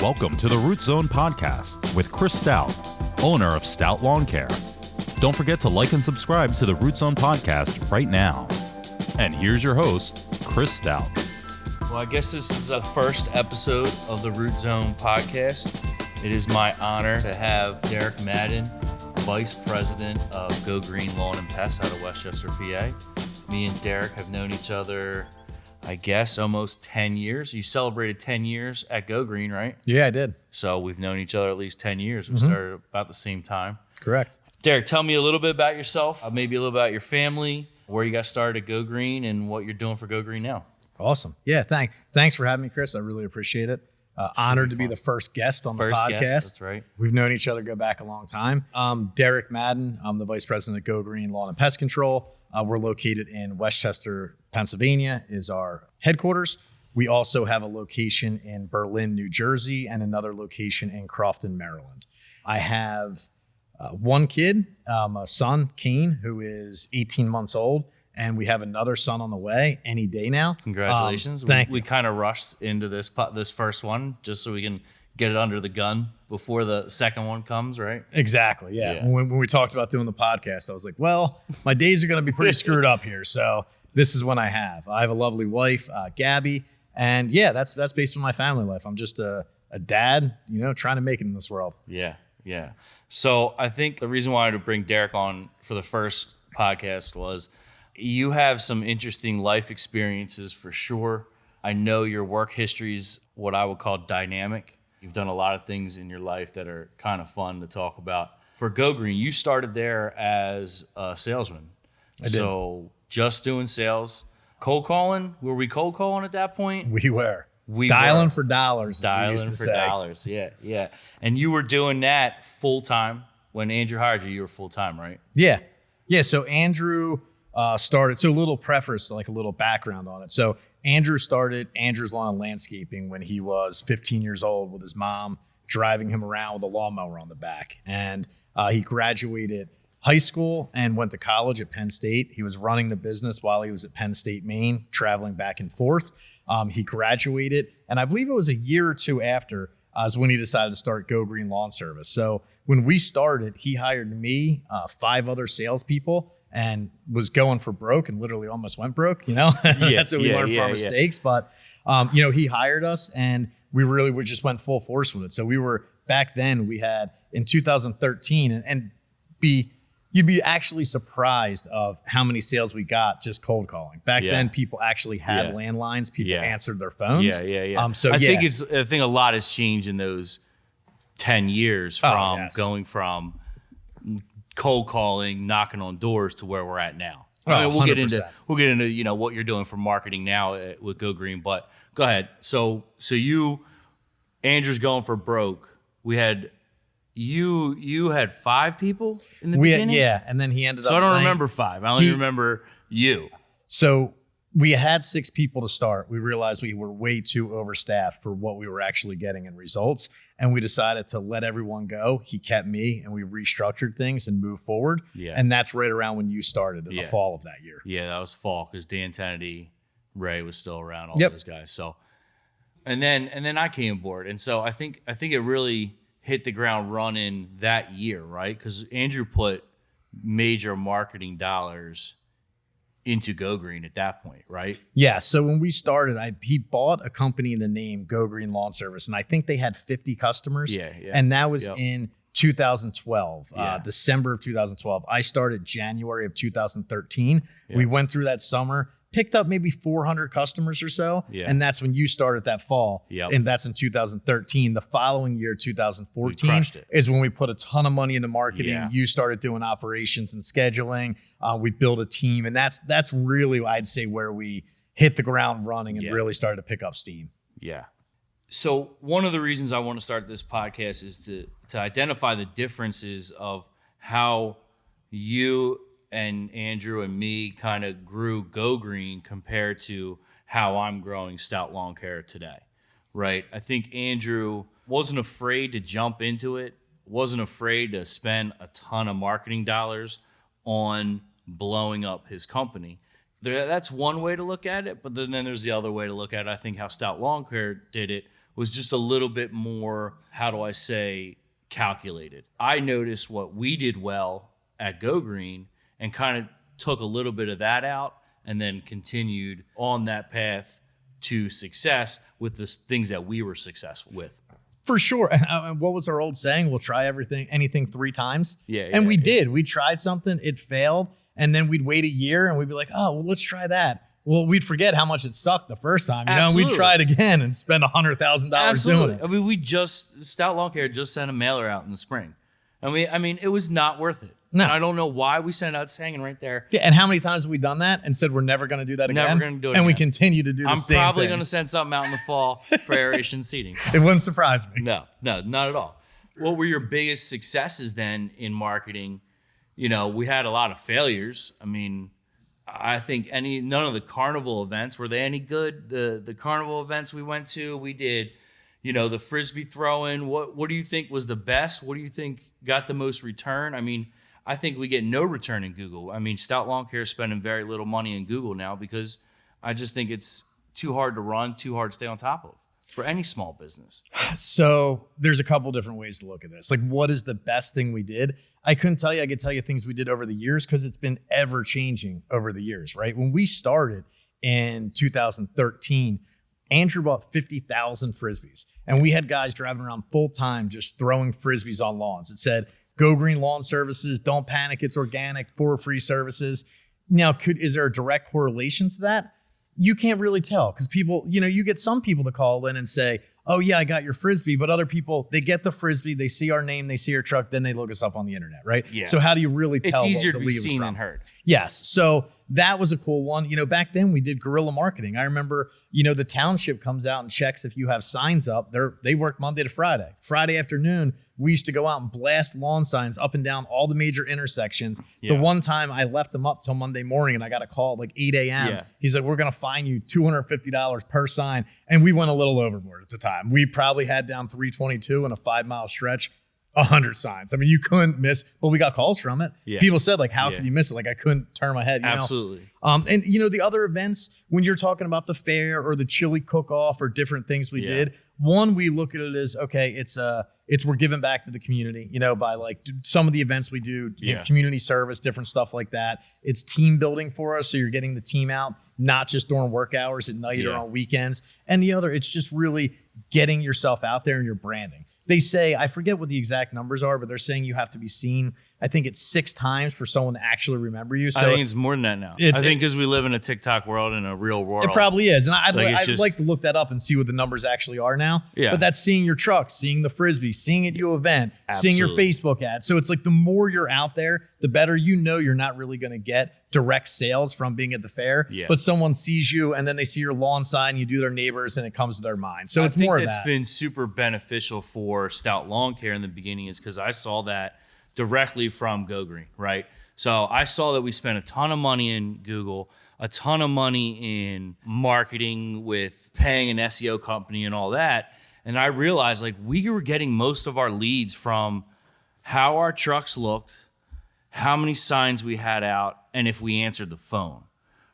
Welcome to the Root Zone Podcast with Chris Stout, owner of Stout Lawn Care. Don't forget to like and subscribe to the Root Zone Podcast right now. And here's your host, Chris Stout. Well, I guess this is the first episode of the Root Zone Podcast. It is my honor to have Derek Madden, Vice President of Go Green Lawn and Pest out of Westchester, PA. Me and Derek have known each other, I guess, almost 10 years. You celebrated 10 years at Go Green, right? Yeah, I did. So we've known each other at least 10 years. We started about the same time. Correct. Derek, tell me a little bit about yourself, maybe a little about your family, where you got started at Go Green, and what you're doing for Go Green now. Awesome. Yeah, thanks for having me, Chris. I really appreciate it. Honored to be the first guest on the podcast. That's right. We've known each other go back a long time. Derek Madden. I'm the Vice President of Go Green Lawn and Pest Control. We're located in Westchester, Pennsylvania is our headquarters. We also have a location in Berlin, New Jersey, and another location in Crofton, Maryland. I have one kid, a son, Kane, who is 18 months old, and we have another son on the way any day now. Congratulations. We kind of rushed into this first one just so we can get it under the gun before the second one comes, right? Exactly, yeah. When we talked about doing the podcast, I was like, well, my days are going to be pretty screwed up here, so this is when I have. I have a lovely wife, Gabby, and yeah, that's based on my family life. I'm just a dad, trying to make it in this world. Yeah. So I think the reason why I wanted to bring Derek on for the first podcast was you have some interesting life experiences for sure. I know your work history is what I would call dynamic. You've done a lot of things in your life that are kind of fun to talk about. For Go Green, you started there as a salesman. I did. So just doing sales. Cold calling? Were we cold calling at that point? We were. Dialing for dollars. Dialing for dollars. Yeah. And you were doing that full time. When Andrew hired you, you were full time, right? Yeah. So Andrew started. So a little preface, like a little background on it. So Andrew started Andrew's Lawn and Landscaping when he was 15 years old with his mom driving him around with a lawnmower on the back. And he graduated high school and went to college at Penn State. He was running the business while he was at Penn State, Maine, traveling back and forth. He graduated, and I believe it was a year or two after is when he decided to start Go Green Lawn Service. So when we started, he hired me, 5 other salespeople, and was going for broke and literally almost went broke. That's what we learned from our mistakes. But he hired us, and we just went full force with it. So we were back then. We had in 2013, you'd be actually surprised of how many sales we got just cold calling. Back then, people actually had landlines. People answered their phones. Yeah. I think a lot has changed in those 10 years from going from cold calling, knocking on doors to where we're at now. I mean, we'll get into what you're doing for marketing now with Go Green. But go ahead. So Andrew's going for broke. We had. You had 5 people in the beginning? And then he ended up. So I don't remember 5. I only remember you. So we had 6 people to start. We realized we were way too overstaffed for what we were actually getting in results. And we decided to let everyone go. He kept me, and we restructured things and moved forward. Yeah. And that's right around when you started in the fall of that year. Yeah, that was fall because Dan Tennedy, Ray was still around, all those guys. So, and then I came aboard. And so I think it really hit the ground running that year, right? Because Andrew put major marketing dollars into Go Green at that point, right? Yeah. So when we started, he bought a company in the name Go Green Lawn Service, and I think they had 50 customers. Yeah. And that was in 2012, December of 2012. I started January of 2013. Yeah. We went through that summer, picked up maybe 400 customers or so. Yeah. And that's when you started that fall. Yep. And that's in 2013. The following year, 2014, is when we put a ton of money into marketing. Yeah. You started doing operations and scheduling. We built a team. And that's really, I'd say, where we hit the ground running and really started to pick up steam. Yeah. So one of the reasons I want to start this podcast is to identify the differences of how you and Andrew and me kind of grew Go Green compared to how I'm growing Stout Lawn Care today, right? I think Andrew wasn't afraid to jump into it, wasn't afraid to spend a ton of marketing dollars on blowing up his company. That's one way to look at it, but then there's the other way to look at it. I think how Stout Lawn Care did it was just a little bit more, how do I say, calculated. I noticed what we did well at Go Green and kind of took a little bit of that out and then continued on that path to success with the things that we were successful with. For sure. And what was our old saying? We'll try anything 3 times. Yeah. And we did. We tried something, it failed. And then we'd wait a year and we'd be like, oh, well, let's try that. Well, we'd forget how much it sucked the first time. And we'd try it again and spend $100,000 doing it. I mean, Stout Lawn Care just sent a mailer out in the spring. It was not worth it. No. And I don't know why we sent it out. It's hanging right there. Yeah, and how many times have we done that and said we're never going to do that again? Never going to do it and again. we continue to do the same I'm probably things. going to send something out in the fall for aeration seating. It wouldn't surprise me. No, not at all. What were your biggest successes then in marketing? We had a lot of failures. I mean, I think none of the carnival events, were they any good? The carnival events we went to, we did, the Frisbee throwing. What do you think was the best? What do you think got the most return? I mean, I think we get no return in Google. I mean, Stout Lawn Care is spending very little money in Google now because I just think it's too hard to run, too hard to stay on top of for any small business. So there's a couple different ways to look at this. Like, what is the best thing we did? I couldn't tell you. I could tell you things we did over the years because it's been ever changing over the years, right? When we started in 2013, Andrew bought 50,000 Frisbees and we had guys driving around full time just throwing Frisbees on lawns. It said, Go Green Lawn Services, don't panic, it's organic, 4 free services. Now, is there a direct correlation to that? You can't really tell because people, you get some people to call in and say, oh yeah, I got your Frisbee, but other people, they get the Frisbee, they see our name, they see our truck, then they look us up on the internet, right? Yeah. So how do you really tell? It's easier what to the be lead was seen from? than heard. Yes. So that was a cool one. Back then we did guerrilla marketing. I remember, the township comes out and checks if you have signs up. They work Monday to Friday. Friday afternoon, we used to go out and blast lawn signs up and down all the major intersections. Yeah. The one time I left them up till Monday morning and I got a call at like 8 a.m. Yeah. He's like, we're going to fine you $250 per sign. And we went a little overboard at the time. We probably had down 322 in a 5-mile stretch. 100 signs. I mean, you couldn't miss, but we got calls from it. Yeah. People said, like, how could you miss it? Like, I couldn't turn my head. Absolutely. And the other events, when you're talking about the fair or the chili cook-off or different things we did, one, we look at it as, okay, it's we're giving back to the community, by like some of the events we do, community service, different stuff like that. It's team building for us. So you're getting the team out, not just during work hours at night or on weekends. And the other, it's just really getting yourself out there and your branding. They say, I forget what the exact numbers are, but they're saying you have to be seen, I think it's 6 times for someone to actually remember you. So I think it's more than that now. I think because we live in a TikTok world and a real world. It probably is. And I'd just like to look that up and see what the numbers actually are now. Yeah. But that's seeing your truck, seeing the Frisbee, seeing at your event, seeing your Facebook ad. So it's like the more you're out there, the better you're not really going to get direct sales from being at the fair. Yeah. But someone sees you and then they see your lawn sign, you do their neighbors, and it comes to their mind. So it's more of that. I think that's been super beneficial for Stout Lawn Care in the beginning is because I saw that directly from Go Green, right? So I saw that we spent a ton of money in Google, a ton of money in marketing with paying an SEO company and all that. And I realized like we were getting most of our leads from how our trucks looked, how many signs we had out, and if we answered the phone.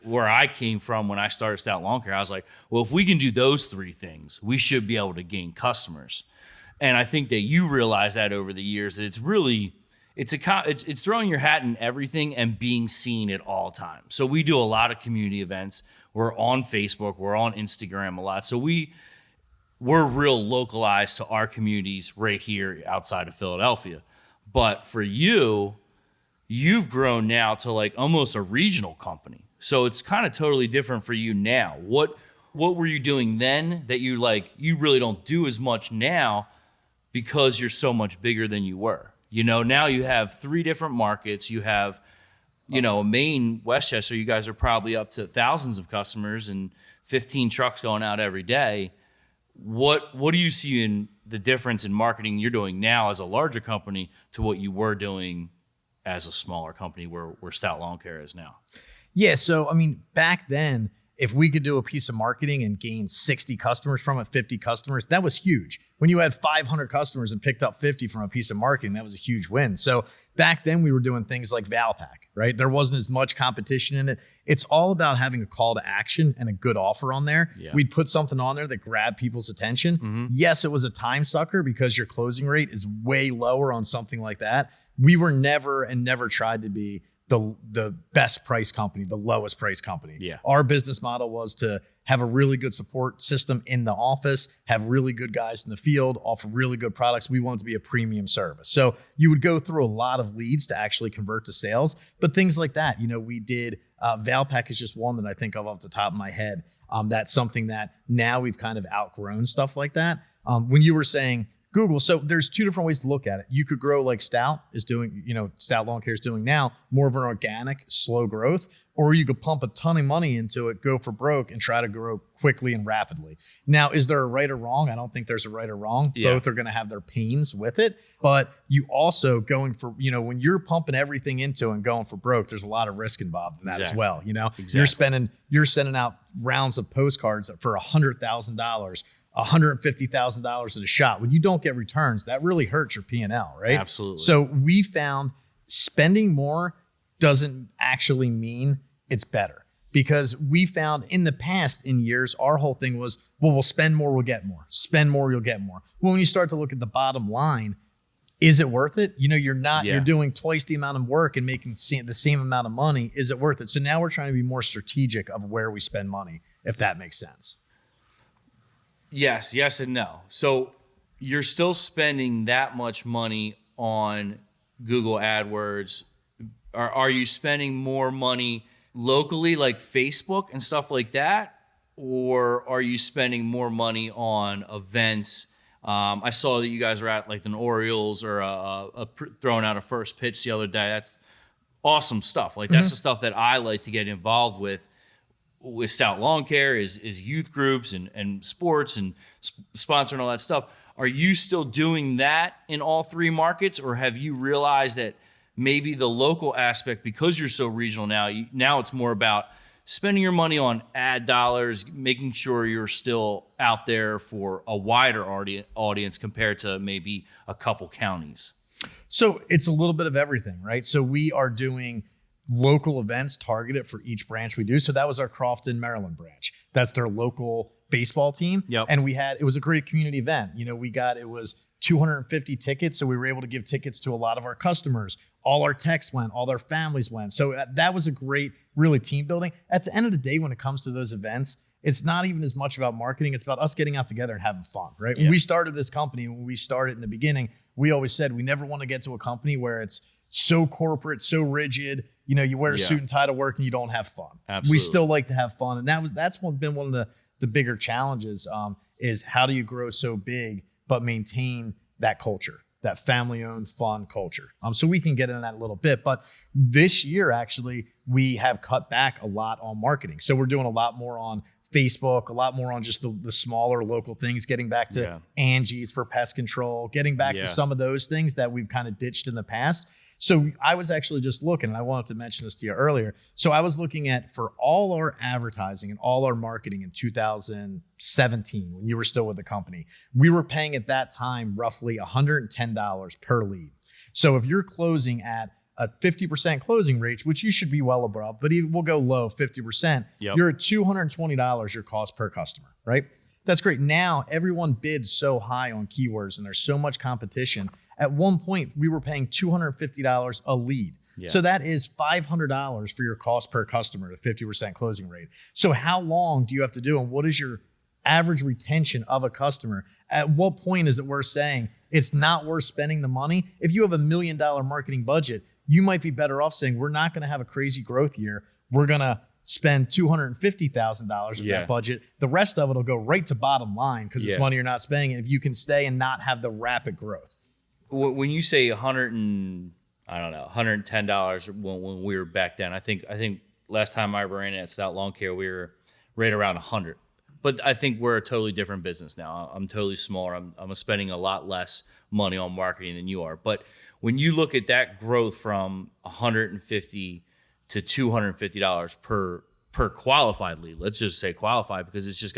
Where I came from when I started Stout Lawn Care, I was like, well, if we can do those 3 things, we should be able to gain customers. And I think that you realize that over the years that it's really, it's throwing your hat in everything and being seen at all times. So we do a lot of community events. We're on Facebook, we're on Instagram a lot. So we're real localized to our communities right here outside of Philadelphia. But for you've grown now to like almost a regional company. So it's kind of totally different for you now. What were you doing then that you really don't do as much now because you're so much bigger than you were? Now you have 3 different markets. You have, Maine, Westchester, you guys are probably up to thousands of customers and 15 trucks going out every day. What do you see in the difference in marketing you're doing now as a larger company to what you were doing as a smaller company where Stout Lawn Care is now? Yeah. So, I mean, back then if we could do a piece of marketing and gain 60 customers from it, 50 customers, that was huge. When you had 500 customers and picked up 50 from a piece of marketing, that was a huge win. So back then we were doing things like Valpak, right? There wasn't as much competition in it. It's all about having a call to action and a good offer on there. Yeah. We'd put something on there that grabbed people's attention. Yes, it was a time sucker because your closing rate is way lower on something like that. We were never tried to be the best price company, the lowest price company. Yeah. Our business model was to have a really good support system in the office, have really good guys in the field, offer really good products. We wanted to be a premium service. So you would go through a lot of leads to actually convert to sales, but things like that, we did, Valpak is just one that I think of off the top of my head. That's something that now we've kind of outgrown stuff like that. When you were saying Google, so there's two different ways to look at it. You could grow like Stout is doing, Stout Lawn Care is doing now, more of an organic, slow growth, or you could pump a ton of money into it, go for broke, and try to grow quickly and rapidly. Now, is there a right or wrong? I don't think there's a right or wrong. Yeah. Both are going to have their pains with it, but you also going for, when you're pumping everything into and going for broke, there's a lot of risk involved in that as well. Exactly. You're sending out rounds of postcards for $100,000. $150,000 at a shot. When you don't get returns, that really hurts your P&L, right? Absolutely. So we found spending more doesn't actually mean it's better, because we found in the past, in years, our whole thing was, well, we'll spend more, we'll get more. Spend more, you'll get more. Well, when you start to look at the bottom line, is it worth it? You're not, you're doing twice the amount of work and making the same amount of money. Is it worth it? So now we're trying to be more strategic of where we spend money, if that makes sense. Yes and no. So you're still spending that much money on Google AdWords. Are you spending more money locally, like Facebook and stuff like that? Or are you spending more money on events? I saw that you guys were at like an Orioles or throwing out a first pitch the other day. That's awesome stuff. Like that's the stuff that I like to get involved with Stout Lawn Care is youth groups and sports and sponsoring all that stuff. Are you still doing that in all three markets, or have you realized that maybe the local aspect, because you're so regional now it's more about spending your money on ad dollars, making sure you're still out there for a wider audience compared to maybe a couple counties? So it's a little bit of everything, right? So we are doing local events targeted for each branch we do. So that was our Crofton, Maryland branch. That's their local baseball team. Yep. And it was a great community event. It was 250 tickets. So we were able to give tickets to a lot of our customers. All our techs went, all their families went. So that was a great, really team building. At the end of the day, when it comes to those events, it's not even as much about marketing. It's about us getting out together and having fun, right? Yeah. When we started this company, when we started in the beginning, we always said we never want to get to a company where it's so corporate, so rigid. You wear a suit and tie to work and you don't have fun. Absolutely. We still like to have fun. And that's been one of the bigger challenges, is how do you grow so big but maintain that culture, that family-owned fun culture. So we can get into that a little bit. But this year, actually, we have cut back a lot on marketing. So we're doing a lot more on Facebook, a lot more on just the smaller local things, getting back to Angie's for pest control, getting back to some of those things that we've kind of ditched in the past. So I was actually just looking, and I wanted to mention this to you earlier. So I was looking at, for all our advertising and all our marketing in 2017, when you were still with the company, we were paying at that time roughly $110 per lead. So if you're closing at a 50% closing rate, which you should be well above, but we'll go low 50%, you're at $220 your cost per customer, right? That's great. Now everyone bids so high on keywords and there's so much competition. At one point, we were paying $250 a lead. Yeah. So that is $500 for your cost per customer at a 50% closing rate. So how long do you have to do, and what is your average retention of a customer? At what point is it worth saying it's not worth spending the money? If you have $1 million marketing budget, you might be better off saying, we're not going to have a crazy growth year. We're going to spend $250,000 of that budget. The rest of it will go right to bottom line because it's money you're not spending. And if you can stay and not have the rapid growth. When you say $110 when we were back then, I think last time I ran at Stout Lawn Care, we were right around 100. But I think we're a totally different business now. I'm totally smaller. I'm spending a lot less money on marketing than you are. But when you look at that growth from $150 to $250 per per qualified lead. Let's just say qualified, because it's just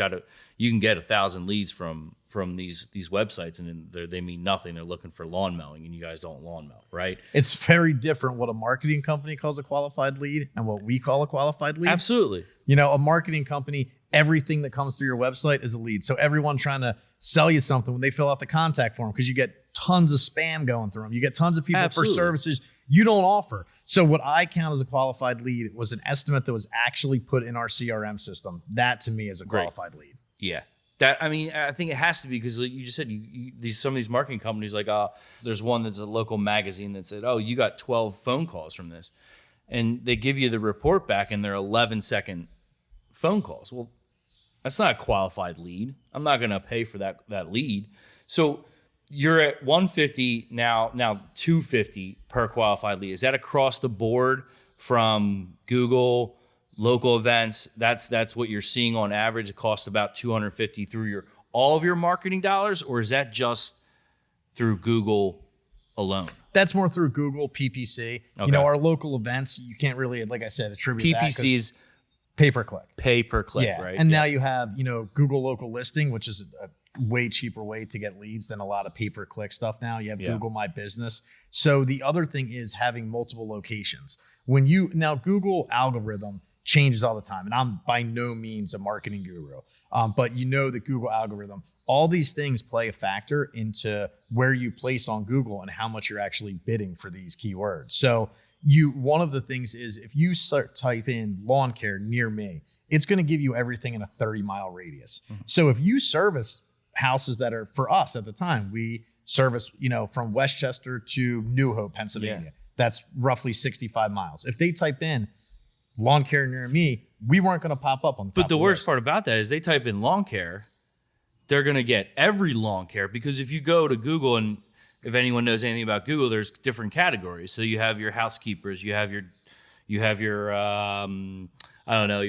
you can get 1,000 leads from these websites, and then they mean nothing. They're looking for lawn mowing, and you guys don't lawn mow, right? It's very different what a marketing company calls a qualified lead and what we call a qualified lead. Absolutely. A marketing company, everything that comes through your website is a lead. So everyone trying to sell you something, when they fill out the contact form, because you get tons of spam going through them. You get tons of people Absolutely. for services you don't offer. So what I count as a qualified lead was an estimate that was actually put in our CRM system. That to me is a qualified lead. Yeah. I think it has to be, because like you just said, some of these marketing companies, like there's one that's a local magazine that said, oh, you got 12 phone calls from this. And they give you the report back, and they're 11-second phone calls. Well, that's not a qualified lead. I'm not going to pay for that lead. So you're at 150 now 250 per qualified lead. Is that across the board from Google, local events? That's what you're seeing on average. It costs about 250 through all of your marketing dollars, or is that just through Google alone? That's more through Google, PPC. Okay. Our local events, you can't really, like I said, attribute PPC's pay-per-click. Pay per click, Yeah. right? And now you have, Google local listing, which is a way cheaper way to get leads than a lot of pay-per-click stuff now. You have Google My Business. So the other thing is having multiple locations. Now Google algorithm changes all the time, and I'm by no means a marketing guru, but the Google algorithm, all these things play a factor into where you place on Google and how much you're actually bidding for these keywords. So one of the things is, if you type in lawn care near me, it's going to give you everything in a 30-mile radius. Mm-hmm. So if you service houses that are, for us at the time, we service, from Westchester to New Hope, Pennsylvania. Yeah. That's roughly 65 miles. If they type in lawn care near me, we weren't going to pop up on the top. But the worst part about that is they type in lawn care, they're going to get every lawn care, because if you go to Google, and if anyone knows anything about Google, there's different categories. So you have your housekeepers, you have your your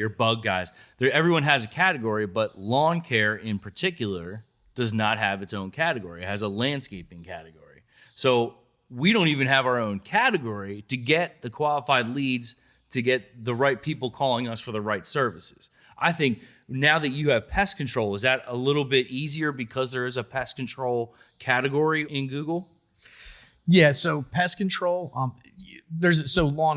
bug guys. Everyone has a category, but lawn care in particular does not have its own category. It has a landscaping category. So we don't even have our own category to get the qualified leads, to get the right people calling us for the right services. I think now that you have pest control, is that a little bit easier because there is a pest control category in Google? Yeah, so pest control, lawn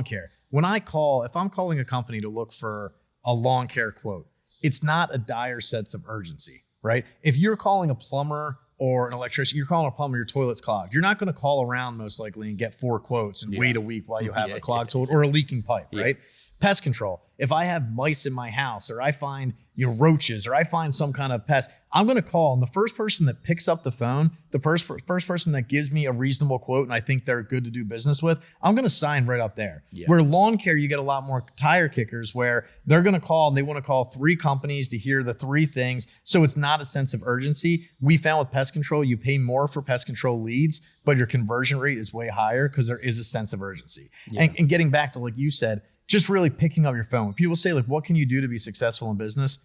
care. If I'm calling a company to look for a lawn care quote, it's not a dire sense of urgency, right? If you're calling a plumber or an electrician, you're calling a plumber, your toilet's clogged. You're not going to call around most likely and get 4 quotes and wait a week while you have a clogged toilet or a leaking pipe, right? Pest control. If I have mice in my house, or I find roaches, or I find some kind of pest, I'm going to call, and the first person that picks up the phone, the first person that gives me a reasonable quote and I think they're good to do business with, I'm going to sign right up there. Yeah. Where lawn care, you get a lot more tire kickers where they're going to call and they want to call 3 companies to hear the 3 things. So it's not a sense of urgency. We found with pest control, you pay more for pest control leads, but your conversion rate is way higher because there is a sense of urgency. Yeah. And getting back to, like you said, just really picking up your phone. When people say, like, what can you do to be successful in business?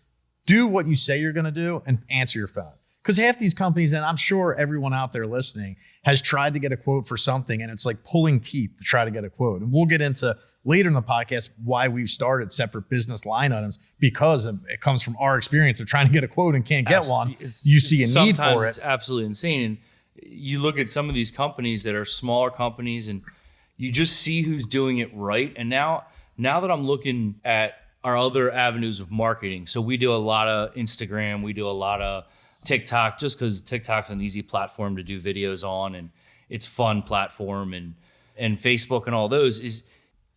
Do what you say you're going to do and answer your phone. Because half these companies, and I'm sure everyone out there listening, has tried to get a quote for something, and it's like pulling teeth to try to get a quote. And we'll get into later in the podcast why we've started separate business line items, because it comes from our experience of trying to get a quote and can't get one. You see a need for it. It's absolutely insane. And you look at some of these companies that are smaller companies, and you just see who's doing it right. And now that I'm looking at our other avenues of marketing, so we do a lot of Instagram, we do a lot of TikTok, just because TikTok's an easy platform to do videos on, and it's fun platform, and Facebook and all those, is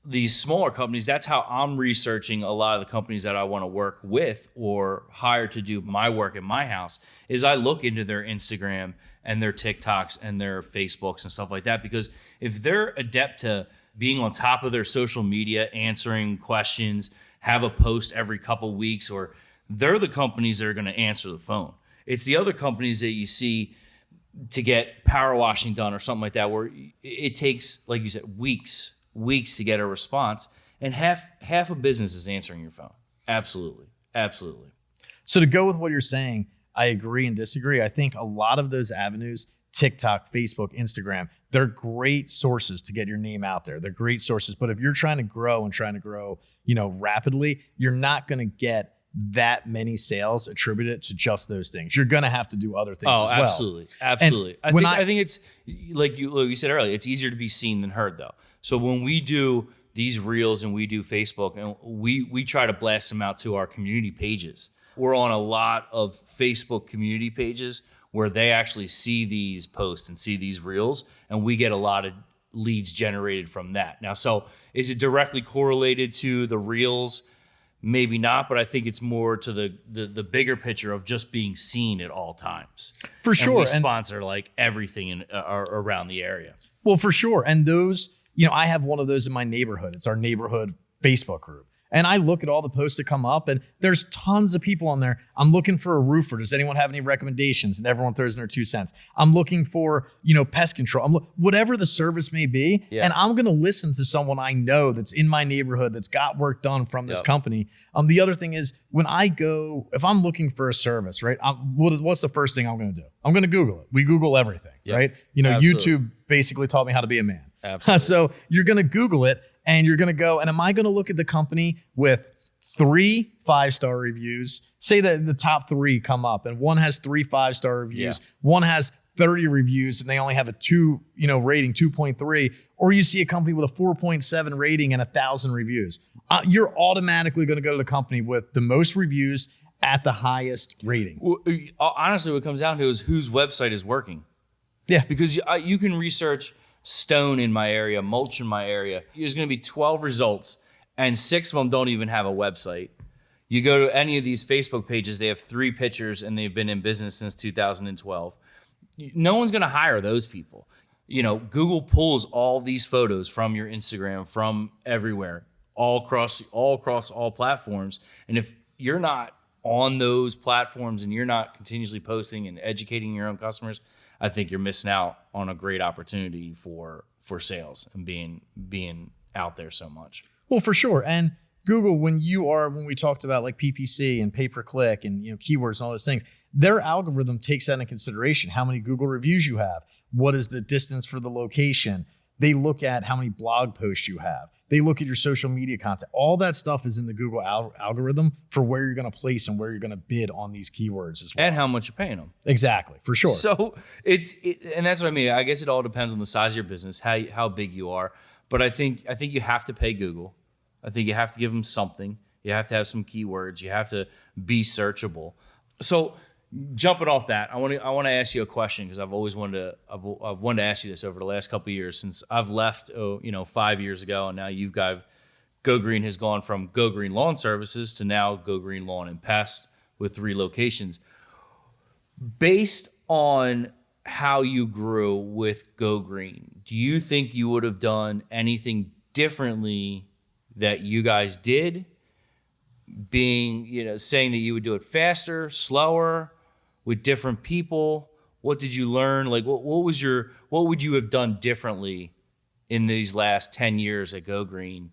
these smaller companies. That's how I'm researching a lot of the companies that I want to work with or hire to do my work in my house, is I look into their Instagram and their TikToks and their Facebooks and stuff like that, because if they're adept to being on top of their social media, answering questions, have a post every couple weeks, or they're the companies that are going to answer the phone. It's the other companies that you see to get power washing done or something like that, where it takes, like you said, weeks to get a response, and half of business is answering your phone. Absolutely. So to go with what you're saying, I agree and disagree. I think a lot of those avenues, TikTok, Facebook, Instagram. They're great sources to get your name out there. They're great sources. But if you're trying to grow, rapidly, you're not going to get that many sales attributed to just those things. You're going to have to do other things as well. Absolutely. I think it's like you said earlier, it's easier to be seen than heard though. So when we do these reels and we do Facebook and we try to blast them out to our community pages. We're on a lot of Facebook community pages where they actually see these posts and see these reels, and we get a lot of leads generated from that. Now, so is it directly correlated to the reels? Maybe not, but I think it's more to the bigger picture of just being seen at all times. For sure. And we sponsor like everything around the area. Well, for sure. And those, I have one of those in my neighborhood. It's our neighborhood Facebook group. And I look at all the posts that come up, and there's tons of people on there. I'm looking for a roofer. Does anyone have any recommendations? And everyone throws in their 2 cents. I'm looking for, pest control. Whatever the service may be. Yeah. And I'm going to listen to someone I know that's in my neighborhood that's got work done from this company. The other thing is if I'm looking for a service, right? What's the first thing I'm going to do? I'm going to Google it. We Google everything, right? YouTube basically taught me how to be a man. Absolutely. So you're going to Google it. And you're going to go, and am I going to look at the company with 3 5-star reviews? Say that the top 3 come up and one has 3 5-star reviews. Yeah. One has 30 reviews and they only have a 2, rating, 2.3. Or you see a company with a 4.7 rating and 1,000 reviews. You're automatically going to go to the company with the most reviews at the highest rating. Well, honestly, what it comes down to is whose website is working. Yeah. Because you can research stone in my area, mulch in my area. There's going to be 12 results, and 6 of them don't even have a website. You go to any of these Facebook pages, they have 3 pictures, and they've been in business since 2012. No one's going to hire those people. Google pulls all these photos from your Instagram, from everywhere, all across all platforms. And if you're not on those platforms and you're not continuously posting and educating your own customers, I think you're missing out on a great opportunity for sales and being out there so much. Well, for sure. And Google, when we talked about like PPC and pay-per-click and keywords and all those things, their algorithm takes that into consideration. How many Google reviews you have, what is the distance for the location. They look at how many blog posts you have. They look at your social media content. All that stuff is in the Google algorithm for where you're going to place and where you're going to bid on these keywords as well. And how much you're paying them. Exactly, for sure. So and that's what I mean. I guess it all depends on the size of your business, how big you are. But I think you have to pay Google. I think you have to give them something. You have to have some keywords. You have to be searchable. So jumping off that, I want to ask you a question because I've always wanted to ask you this over the last couple of years since I've left 5 years ago, and now Go Green has gone from Go Green Lawn Services to now Go Green Lawn and Pest with 3 locations. Based on how you grew with Go Green, do you think you would have done anything differently that you guys did? Being, saying that you would do it faster, slower, with different people? What did you learn? Like, what would you have done differently in these last 10 years at Go Green?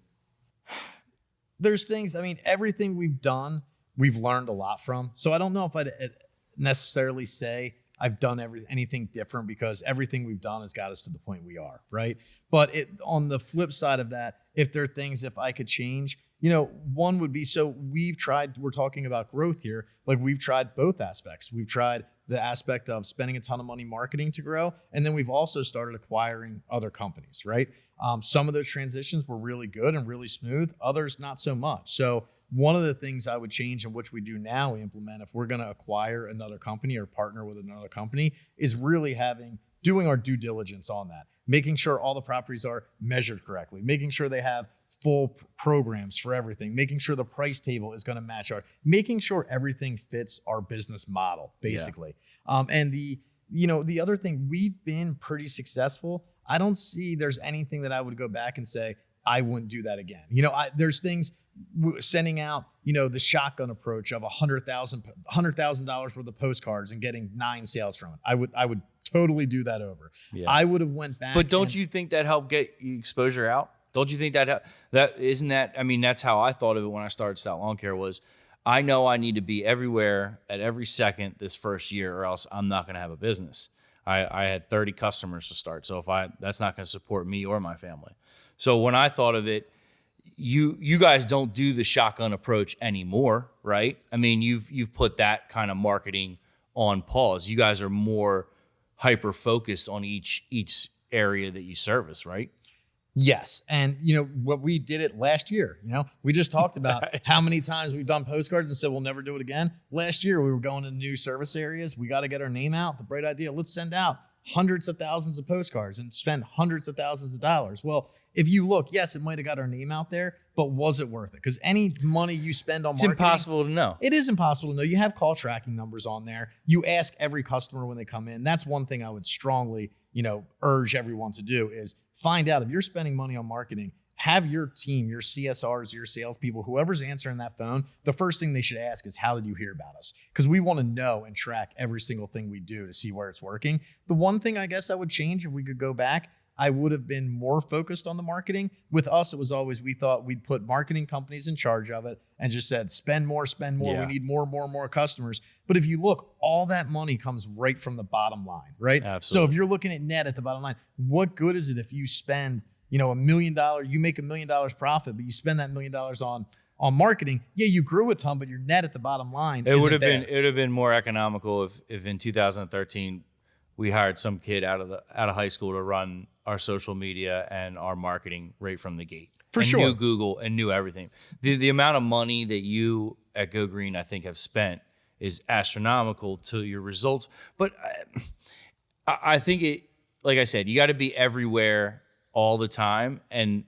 There's things, everything we've done, we've learned a lot from. So I don't know if I'd necessarily say I've done anything different because everything we've done has got us to the point we are, right? But on the flip side of that, if there are things, if I could change, one would be, so we're talking about growth here. Like we've tried both aspects. We've tried the aspect of spending a ton of money marketing to grow. And then we've also started acquiring other companies, right? Some of those transitions were really good and really smooth. Others, not so much. So one of the things I would change and which we do now implement if we're going to acquire another company or partner with another company is really doing our due diligence on that, making sure all the properties are measured correctly, making sure they have full programs for everything, making sure the price table is going to match making sure everything fits our business model, basically. Yeah. And the other thing, we've been pretty successful. I don't see there's anything that I would go back and say, I wouldn't do that again. There's things sending out, the shotgun approach of $100,000 worth of postcards and getting 9 sales from it. I would totally do that over. Yeah. I would have went back. But don't you think that helped get exposure out? Don't you think that's how I thought of it when I started Stout Lawn Care was I know I need to be everywhere at every second this first year or else I'm not going to have a business. I had 30 customers to start. So that's not going to support me or my family. So when I thought of it, you guys don't do the shotgun approach anymore, right? I mean, you've put that kind of marketing on pause. You guys are more hyper focused on each area that you service, right? Yes. And, what we did it last year, we just talked about how many times we've done postcards and said, we'll never do it again. Last year, we were going to new service areas. We got to get our name out. The bright idea, let's send out hundreds of thousands of postcards and spend hundreds of thousands of dollars. Well, if you look, yes, it might have got our name out there, but was it worth it? Because any money you spend on marketing, it's impossible to know. It is impossible to know. You have call tracking numbers on there. You ask every customer when they come in. That's one thing I would strongly, urge everyone to do is find out if you're spending money on marketing, have your team, your CSRs, your salespeople, whoever's answering that phone, the first thing they should ask is, how did you hear about us? Because we want to know and track every single thing we do to see where it's working. The one thing I guess I would change if we could go back, I would have been more focused on the marketing. With us, it was always, we thought we'd put marketing companies in charge of it and just said, spend more. Yeah. We need more customers. But if you look, all that money comes right from the bottom line, right? Absolutely. So if you're looking at net at the bottom line, what good is it if you spend, $1 million, you make $1 million profit, but you spend that $1 million on marketing? Yeah, you grew a ton, but your net at the bottom line, it would have been more economical if in 2013 we hired some kid out of high school to run our social media and our marketing right from the gate. For sure. Knew Google and knew everything. The amount of money that you at Go Green, I think, have spent is astronomical to your results. But I think like I said, you got to be everywhere all the time. And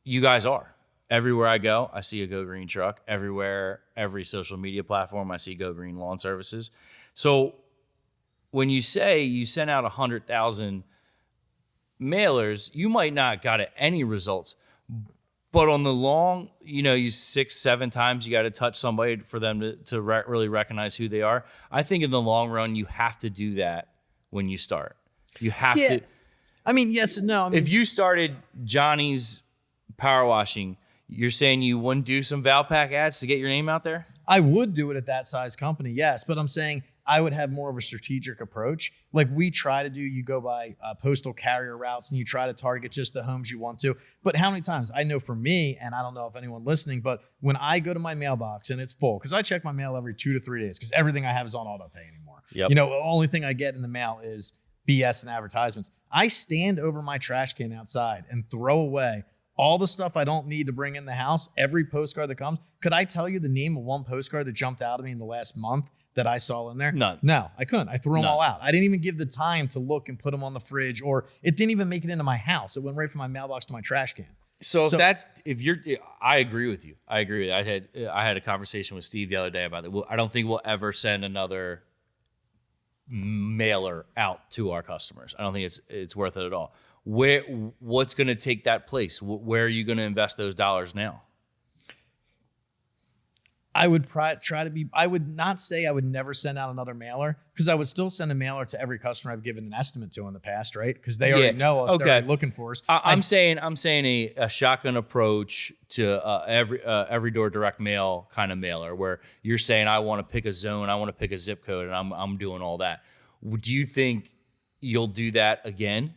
you guys are. Everywhere I go, I see a Go Green truck. Everywhere, every social media platform, I see Go Green Lawn Services. So when you say you sent out 100,000 mailers, you might not got any results, but on the long, you 6-7 times you got to touch somebody for them to really recognize who they are. I think in the long run, you have to do that when you start. You have to. I mean, yes and no. If you started Johnny's Power Washing, you're saying you wouldn't do some Valpak ads to get your name out there? I would do it at that size company, yes, but I'm saying I would have more of a strategic approach. Like we try to do, you go by postal carrier routes and you try to target just the homes you want to. But how many times, I know for me, and I don't know if anyone listening, but when I go to my mailbox and it's full, because I check my mail every 2 to 3 days, because everything I have is on auto pay anymore. Yep. The only thing I get in the mail is BS and advertisements. I stand over my trash can outside and throw away all the stuff I don't need to bring in the house, every postcard that comes. Could I tell you the name of one postcard that jumped out at me in the last month that I saw in there? None. No, I couldn't. I threw them all out. I didn't even give the time to look and put them on the fridge, or it didn't even make it into my house. It went right from my mailbox to my trash can. I agree with you. I had a conversation with Steve the other day about it. I don't think we'll ever send another mailer out to our customers. I don't think it's worth it at all. What's going to take that place? Where are you going to invest those dollars now? I would try to be, I would not say I would never send out another mailer, because I would still send a mailer to every customer I've given an estimate to in the past, right? Because they already know us, they're already looking for us. I'm saying a shotgun approach to every door direct mail kind of mailer, where you're saying, I want to pick a zone, I want to pick a zip code, and I'm doing all that. Do you think you'll do that again?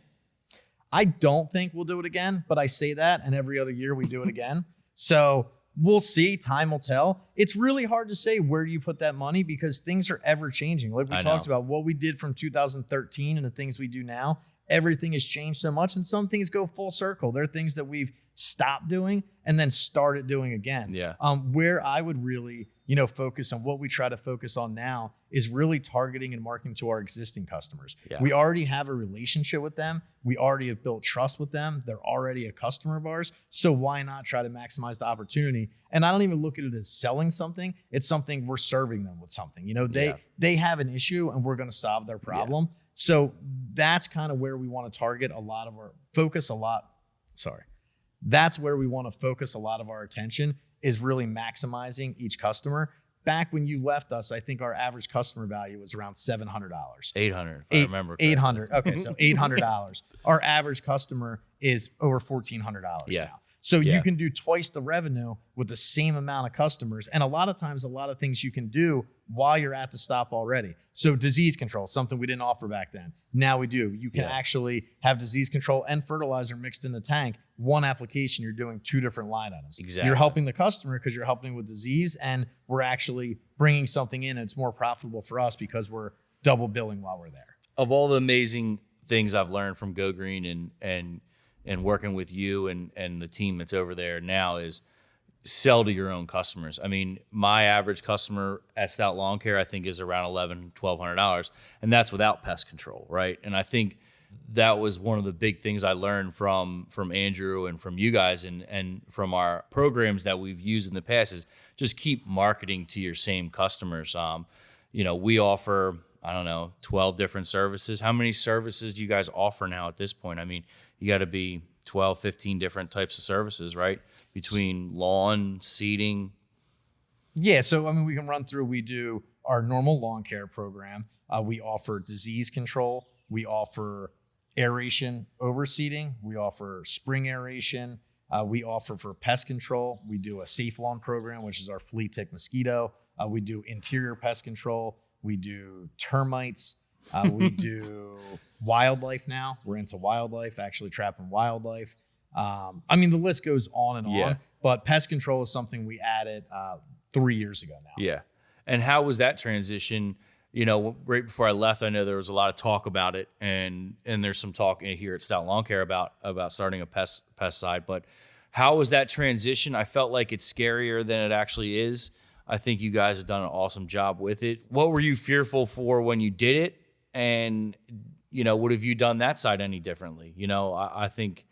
I don't think we'll do it again, but I say that, and every other year we do it again. So we'll see. Time will tell. It's really hard to say where do you put that money, because things are ever changing. Like we talked about what we did from 2013 and the things we do now. Everything has changed so much, and some things go full circle. There are things that we've stopped doing and then started doing again. Yeah. Where I would really, focus on, what we try to focus on now is really targeting and marketing to our existing customers. Yeah. We already have a relationship with them. We already have built trust with them. They're already a customer of ours. So why not try to maximize the opportunity? And I don't even look at it as selling something. It's something we're serving them with something. They have an issue and we're going to solve their problem. Yeah. So that's kind of where we want to target a lot of our focus. That's where we want to focus a lot of our attention, is really maximizing each customer. Back when you left us, I think our average customer value was around $700. $800, if I remember correctly. $800. Okay, so $800. Our average customer is over $1,400 now. So you can do twice the revenue with the same amount of customers. And a lot of times, a lot of things you can do while you're at the stop already. So disease control, something we didn't offer back then. Now we do. You can actually have disease control and fertilizer mixed in the tank. One application, you're doing 2 different line items. Exactly. You're helping the customer because you're helping with disease, and we're actually bringing something in, and it's more profitable for us because we're double billing while we're there. Of all the amazing things I've learned from Go Green and working with you and the team that's over there now is sell to your own customers. I mean, my average customer at Stout Lawn Care, I think, is around $1,200, and that's without pest control, right? And I think that was one of the big things I learned from Andrew and from you guys and from our programs that we've used in the past is just keep marketing to your same customers. We offer, 12 different services. How many services do you guys offer now at this point? I mean, you got to be 12, 15 different types of services, right? Between lawn, seeding. Yeah, so we can run through. We do our normal lawn care program. We offer disease control. We offer aeration overseeding. We offer spring aeration. We offer for pest control. We do a safe lawn program, which is our flea tick mosquito. We do interior pest control. We do termites. We do wildlife now. We're into wildlife, actually trapping wildlife. The list goes on and on, but pest control is something we added 3 years ago now. Yeah. And how was that transition? Right before I left, I know there was a lot of talk about it, and there's some talk here at Stout Lawn Care about starting a pest side. But how was that transition? I felt like it's scarier than it actually is. I think you guys have done an awesome job with it. What were you fearful for when you did it? And, would have you done that side any differently? I think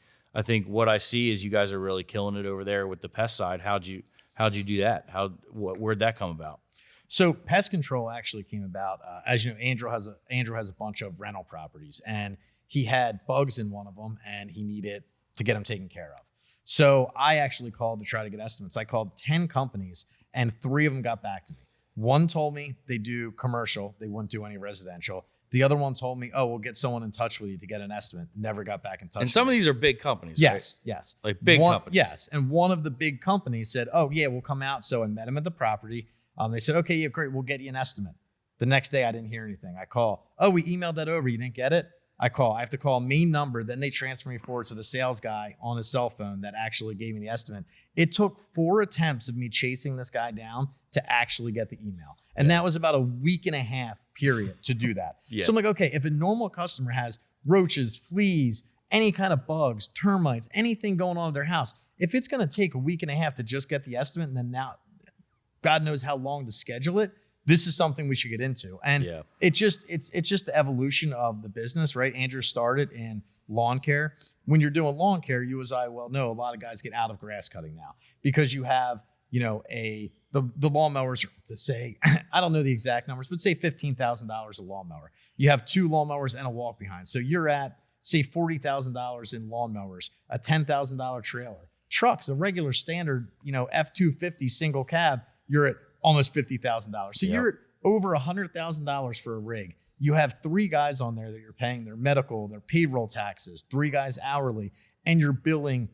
what I see is you guys are really killing it over there with the pest side. How'd you do that? Where'd that come about? So pest control actually came about, as you know, Andrew has a bunch of rental properties, and he had bugs in one of them, and he needed to get them taken care of. So I actually called to try to get estimates. I called 10 companies, and 3 of them got back to me. One told me they do commercial, they wouldn't do any residential. The other one told me, we'll get someone in touch with you to get an estimate. Never got back in touch. And some of these are big companies, yes, right? Yes. Like big companies. Yes. And one of the big companies said, we'll come out. So I met him at the property. They said, okay, yeah, great. We'll get you an estimate. The next day, I didn't hear anything. I call, we emailed that over. You didn't get it? I have to call a main number. Then they transfer me forward to the sales guy on his cell phone that actually gave me the estimate. It took 4 attempts of me chasing this guy down to actually get the email. And that was about a week and a half period to do that. So I'm like, okay, if a normal customer has roaches, fleas, any kind of bugs, termites, anything going on in their house, if it's going to take a week and a half to just get the estimate, and then now God knows how long to schedule it, this is something we should get into. And it's just the evolution of the business, right? Andrew started in lawn care. When you're doing lawn care, you as I well know, a lot of guys get out of grass cutting now because you have, the lawnmowers, to say, I don't know the exact numbers, but say $15,000 a lawnmower. You have 2 lawnmowers and a walk behind. So you're at, say, $40,000 in lawnmowers, a $10,000 trailer. Trucks, a regular standard, F-250 single cab, you're at almost $50,000. So you're at over $100,000 for a rig. You have 3 guys on there that you're paying their medical, their payroll taxes, 3 guys hourly, and you're billing,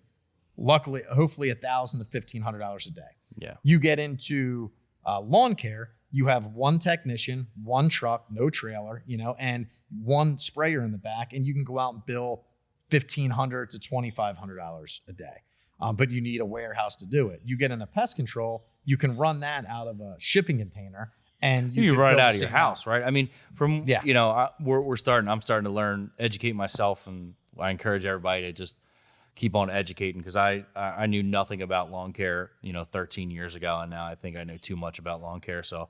luckily, hopefully $1,000 to $1,500 a day. Yeah. You get into lawn care, you have 1 technician, 1 truck, no trailer, and 1 sprayer in the back, and you can go out and bill $1,500 to $2,500 a day. But you need a warehouse to do it. You get into pest control, you can run that out of a shipping container, and you run it out of your house, right? I mean, I'm starting to learn, educate myself, and I encourage everybody to just keep on educating because I knew nothing about lawn care, 13 years ago, and now I think I know too much about lawn care. So,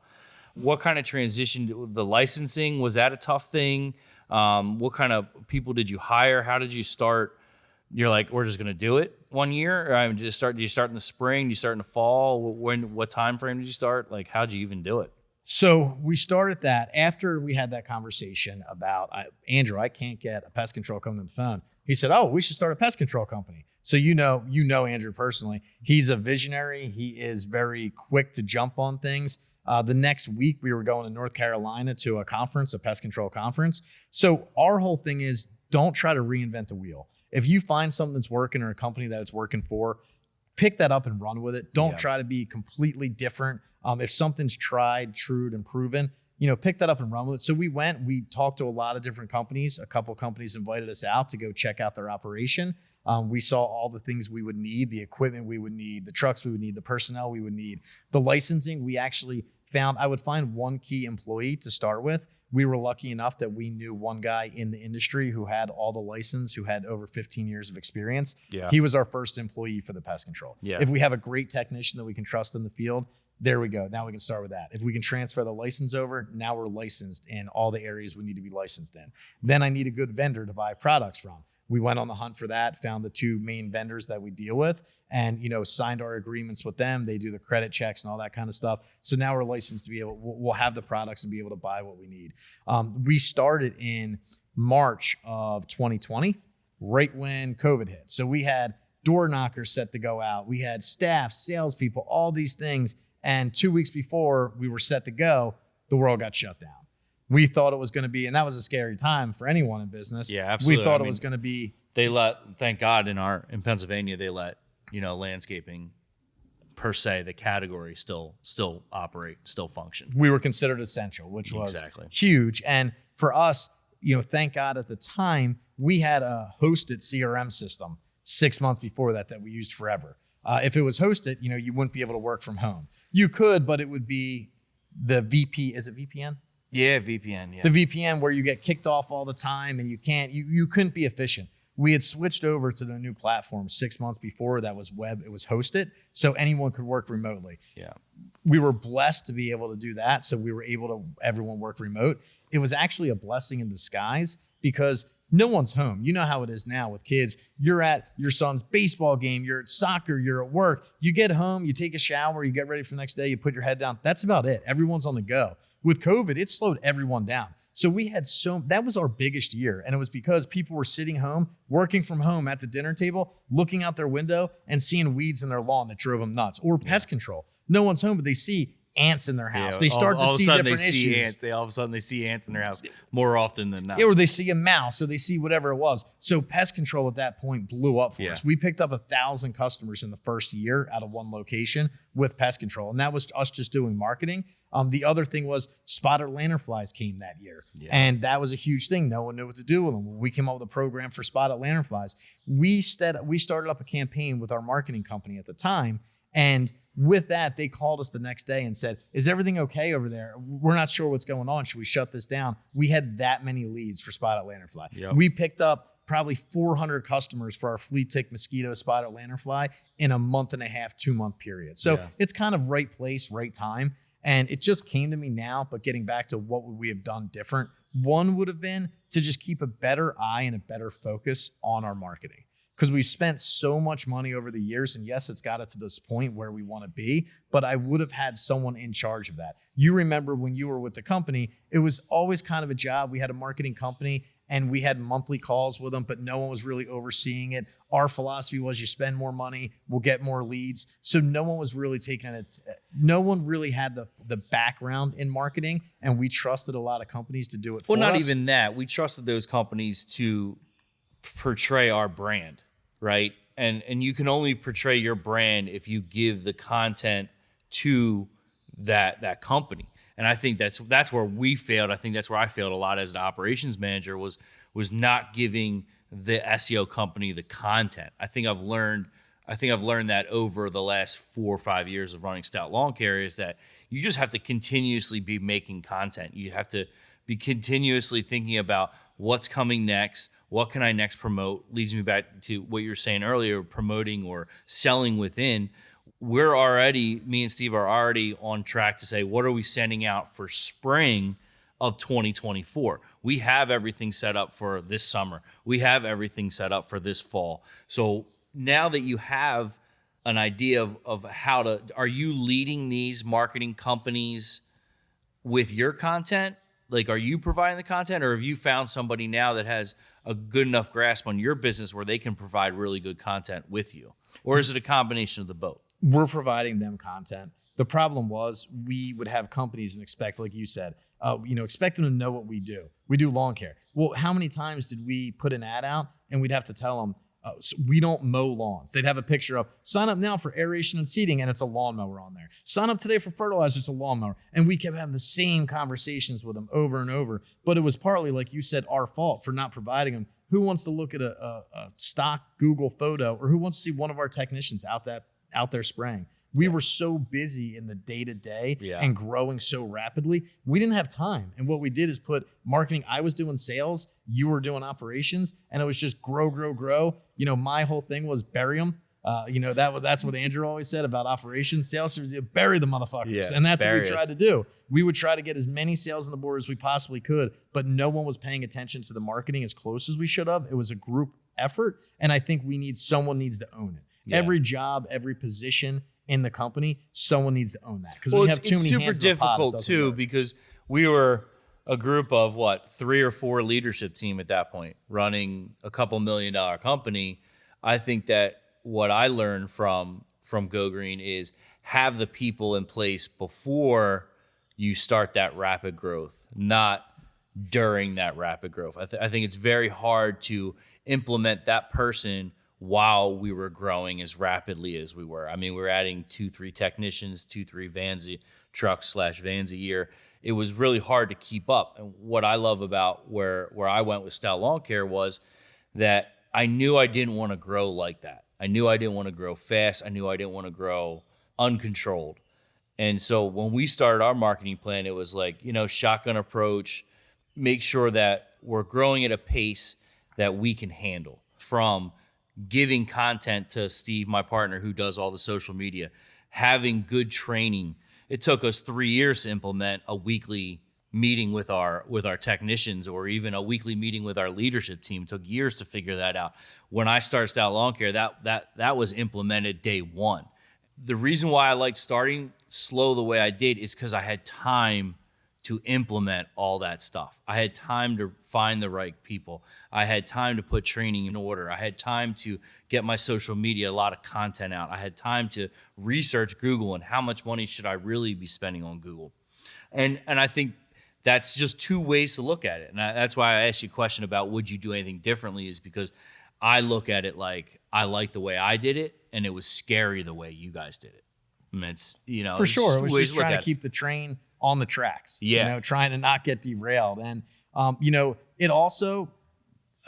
what kind of transition? The licensing, was that a tough thing? What kind of people did you hire? How did you start? You're like, we're just going to do it one year? Or do you start in the spring? Do you start in the fall? What time frame did you start? Like, how'd you even do it? So we started that after we had that conversation about, Andrew, I can't get a pest control company on the phone. He said, we should start a pest control company. So you know Andrew personally. He's a visionary. He is very quick to jump on things. The next week, we were going to North Carolina to a conference, a pest control conference. So our whole thing is don't try to reinvent the wheel. If you find something that's working or a company that it's working for, pick that up and run with it. Don't try to be completely different. If something's tried, true, and proven, pick that up and run with it. So we talked to a lot of different companies. A couple companies invited us out to go check out their operation. We saw all the things we would need, the equipment we would need, the trucks we would need, the personnel we would need, the licensing. We actually I would find one key employee to start with. We were lucky enough that we knew one guy in the industry who had all the license, who had over 15 years of experience. Yeah. He was our first employee for the pest control. Yeah. If we have a great technician that we can trust in the field, there we go. Now we can start with that. If we can transfer the license over, now we're licensed in all the areas we need to be licensed in. Then I need a good vendor to buy products from. We went on the hunt for that, found the two main vendors that we deal with, and signed our agreements with them. They do the credit checks and all that kind of stuff. So now we're licensed to be able, we'll have the products and be able to buy what we need. We started in March of 2020, right when COVID hit. So we had door knockers set to go out. We had staff, salespeople, all these things. And 2 weeks before we were set to go, the world got shut down. We thought it was going to be, and that was a scary time for anyone in business. Yeah, absolutely. We thought it was going to be. Thank God in Pennsylvania, they let, landscaping per se, the category still operate, still function. We were considered essential, which was exactly huge. And for us, thank God at the time, we had a hosted CRM system 6 months before that we used forever. If it was hosted, you wouldn't be able to work from home. You could, but it would be the is it VPN? Yeah, VPN. Yeah. The VPN where you get kicked off all the time and you couldn't be efficient. We had switched over to the new platform 6 months before that was web. It was hosted, so anyone could work remotely. Yeah. We were blessed to be able to do that. So we were able to everyone work remote. It was actually a blessing in disguise because no one's home. You know how it is now with kids. You're at your son's baseball game, you're at soccer, you're at work. You get home, you take a shower, you get ready for the next day, you put your head down. That's about it. Everyone's on the go. With COVID, it slowed everyone down. So that was our biggest year. And it was because people were sitting home, working from home at the dinner table, looking out their window and seeing weeds in their lawn that drove them nuts, or pest control. No one's home, but they see ants in their house. Yeah, they start to see different issues. All of a sudden they see ants in their house more often than not. Yeah, or they see a mouse, or they see whatever it was. So pest control at that point blew up for us. We picked up 1,000 customers in the first year out of one location with pest control. And that was us just doing marketing. The other thing was spotted lanternflies came that year. Yeah. And that was a huge thing. No one knew what to do with them. We came up with a program for spotted lanternflies. We started up a campaign with our marketing company at the time. And with that, they called us the next day and said, "Is everything okay over there? We're not sure what's going on. Should we shut this down?" We had that many leads for spotted lanternfly. Yep. We picked up probably 400 customers for our flea tick mosquito spotted lanternfly in a month and a half, 2 month period. So it's kind of right place, right time. And it just came to me now, but getting back to what would we have done different? One would have been to just keep a better eye and a better focus on our marketing. Because we've spent so much money over the years, and yes, it's got it to this point where we want to be, but I would have had someone in charge of that. You remember when you were with the company, it was always kind of a job. We had a marketing company, and we had monthly calls with them, but no one was really overseeing it. Our philosophy was you spend more money, we'll get more leads. So no one was really taking it. No one really had the background in marketing, and we trusted a lot of companies to do it for us. Well, not even that. We trusted those companies to portray our brand, right? And you can only portray your brand if you give the content to that company. And I think that's where we failed. I think that's where I failed a lot as an operations manager was not giving the SEO company the content. I think I've learned that over the last 4 or 5 years of running Stout Lawn Care is that you just have to continuously be making content. You have to be continuously thinking about what's coming next, what can I next promote. Leads me back to what you were saying earlier, promoting or selling within. Me and Steve are already on track to say, what are we sending out for spring of 2024? We have everything set up for this summer. We have everything set up for this fall. So now that you have an idea of are you leading these marketing companies with your content? Like, are you providing the content, or have you found somebody now that has a good enough grasp on your business where they can provide really good content with you? Or is it a combination of the both? We're providing them content. The problem was we would have companies and expect, like you said, expect them to know what we do. We do lawn care. Well, how many times did we put an ad out and we'd have to tell them, So we don't mow lawns. They'd have a picture of sign up now for aeration and seeding, and it's a lawnmower on there. Sign up today for fertilizer, it's a lawnmower. And we kept having the same conversations with them over and over. But it was partly, like you said, our fault for not providing them. Who wants to look at a stock Google photo, or who wants to see one of our technicians out there spraying? We were so busy in the day-to-day and growing so rapidly, we didn't have time. And what we did is put marketing. I was doing sales, you were doing operations, and it was just grow, grow, grow. My whole thing was bury them. That's what Andrew always said about operations. Sales, bury the motherfuckers. And that's what we tried to do. We would try to get as many sales on the board as we possibly could, but no one was paying attention to the marketing as close as we should have. It was a group effort, and I think someone needs to own it. Yeah. Every job, every position in the company, someone needs to own that, because we have too many hands in the pot. It's super difficult too, because we were a group of 3 or 4 leadership team at that point, running a couple $1 million company. I think that what I learned from Go Green is have the people in place before you start that rapid growth, not during that rapid growth. I think it's very hard to implement that person while we were growing as rapidly as we were. I mean, we were adding 2-3 technicians, 2-3 trucks/vans a year. It was really hard to keep up. And what I love about where I went with Stout Lawn Care was that I knew I didn't want to grow like that. I knew I didn't want to grow fast. I knew I didn't want to grow uncontrolled. And so when we started our marketing plan, it was like, shotgun approach, make sure that we're growing at a pace that we can handle, from giving content to Steve, my partner, who does all the social media, having good training. It took us 3 years to implement a weekly meeting with our technicians, or even a weekly meeting with our leadership team. It took years to figure that out. When I started Stout Lawn Care, that was implemented day one. The reason why I liked starting slow the way I did is because I had time to implement all that stuff. I had time to find the right people. I had time to put training in order. I had time to get my social media, a lot of content out. I had time to research Google and how much money should I really be spending on Google. And I think that's just 2 ways to look at it. And that's why I asked you a question about would you do anything differently, is because I look at it like I like the way I did it, and it was scary the way you guys did it. And it's, for sure. It was just trying to keep the train on the tracks, trying to not get derailed. And, it also,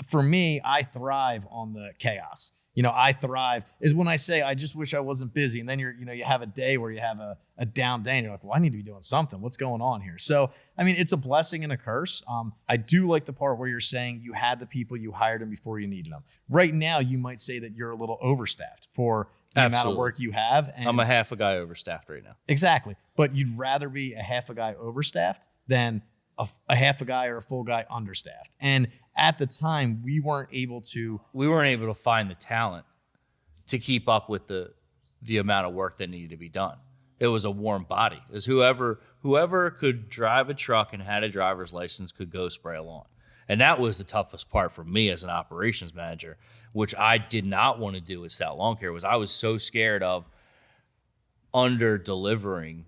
for me, I thrive on the chaos. I thrive is when I say, I just wish I wasn't busy. And then you have a day where you have a down day and you're like, well, I need to be doing something. What's going on here? So, it's a blessing and a curse. I do like the part where you're saying you had the people, you hired them before you needed them. Right now, you might say that you're a little overstaffed for the amount of work you have. And I'm a half a guy overstaffed right now. Exactly. But you'd rather be a half a guy overstaffed than a half a guy or a full guy understaffed. And at the time, we weren't able to find the talent to keep up with the amount of work that needed to be done. It was a warm body. It was whoever could drive a truck and had a driver's license could go spray a lawn. And that was the toughest part for me as an operations manager, which I did not want to do with Stout Lawn Care. I was so scared of under delivering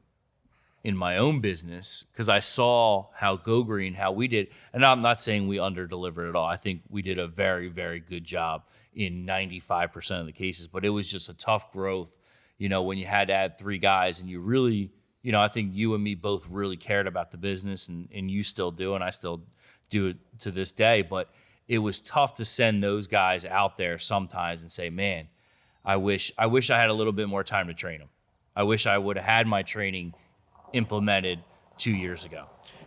in my own business, because I saw how Go Green, how we did. And I'm not saying we under delivered at all. I think we did a very, very good job in 95% of the cases, but it was just a tough growth, when you had to add 3 guys and you really, I think you and me both really cared about the business, and you still do, and I still do it to this day. But it was tough to send those guys out there sometimes and say, man, I wish I had a little bit more time to train them. I wish I would have had my training implemented 2 years ago.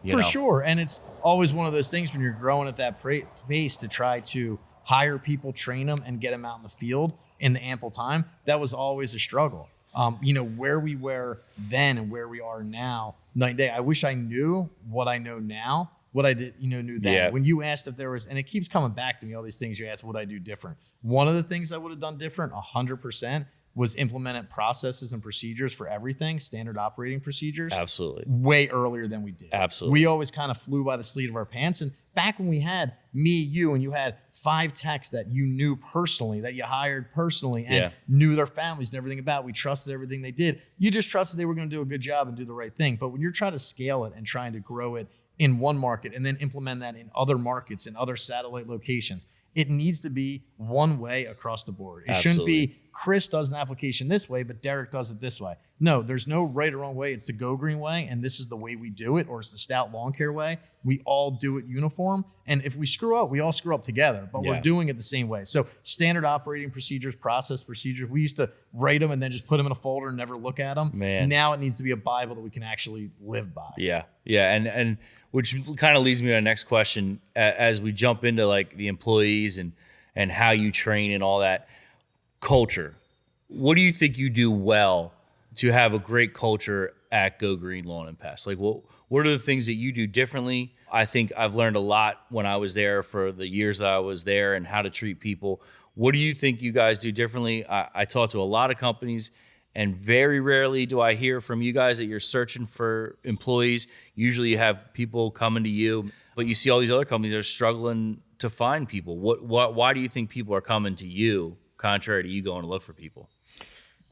For sure. And it's always one of those things when you're growing at that pace to try to hire people, train them, and get them out in the field in the ample time. That was always a struggle. Where we were then and where we are now, night and day. I wish I knew what I know now, what I did, knew then. Yeah. When you asked if there was, and it keeps coming back to me, all these things you asked, what I do different. One of the things I would have done different, 100%, was implemented processes and procedures for everything, standard operating procedures. Absolutely. Way earlier than we did. Absolutely. We always kind of flew by the seat of our pants. And back when we had me, you, and you had 5 techs that you knew personally, that you hired personally, and knew their families and everything about, we trusted everything they did. You just trusted they were going to do a good job and do the right thing. But when you're trying to scale it and trying to grow it in one market and then implement that in other markets and other satellite locations, It needs to be one way across the board. It Absolutely. shouldn't be Chris does an application this way, but Derek does it this way. No, there's no right or wrong way. It's the Go Green way, and this is the way we do it, or it's the Stout Lawn Care way. We all do it uniform, and if we screw up, we all screw up together, but we're doing it the same way. So standard operating procedures, process procedures, we used to write them and then just put them in a folder and never look at them. Man. Now it needs to be a Bible that we can actually live by. Yeah. And which kind of leads me to the next question as we jump into like the employees and how you train and all that. Culture. What do you think you do well to have a great culture at Go Green Lawn and Pest? Like, what are the things that you do differently? I think I've learned a lot when I was there for the years that I was there and how to treat people. What do you think you guys do differently? I talk to a lot of companies, and very rarely do I hear from you guys that you're searching for employees. Usually you have people coming to you, but you see all these other companies that are struggling to find people. Why do you think people are coming to you, contrary to you going to look for people?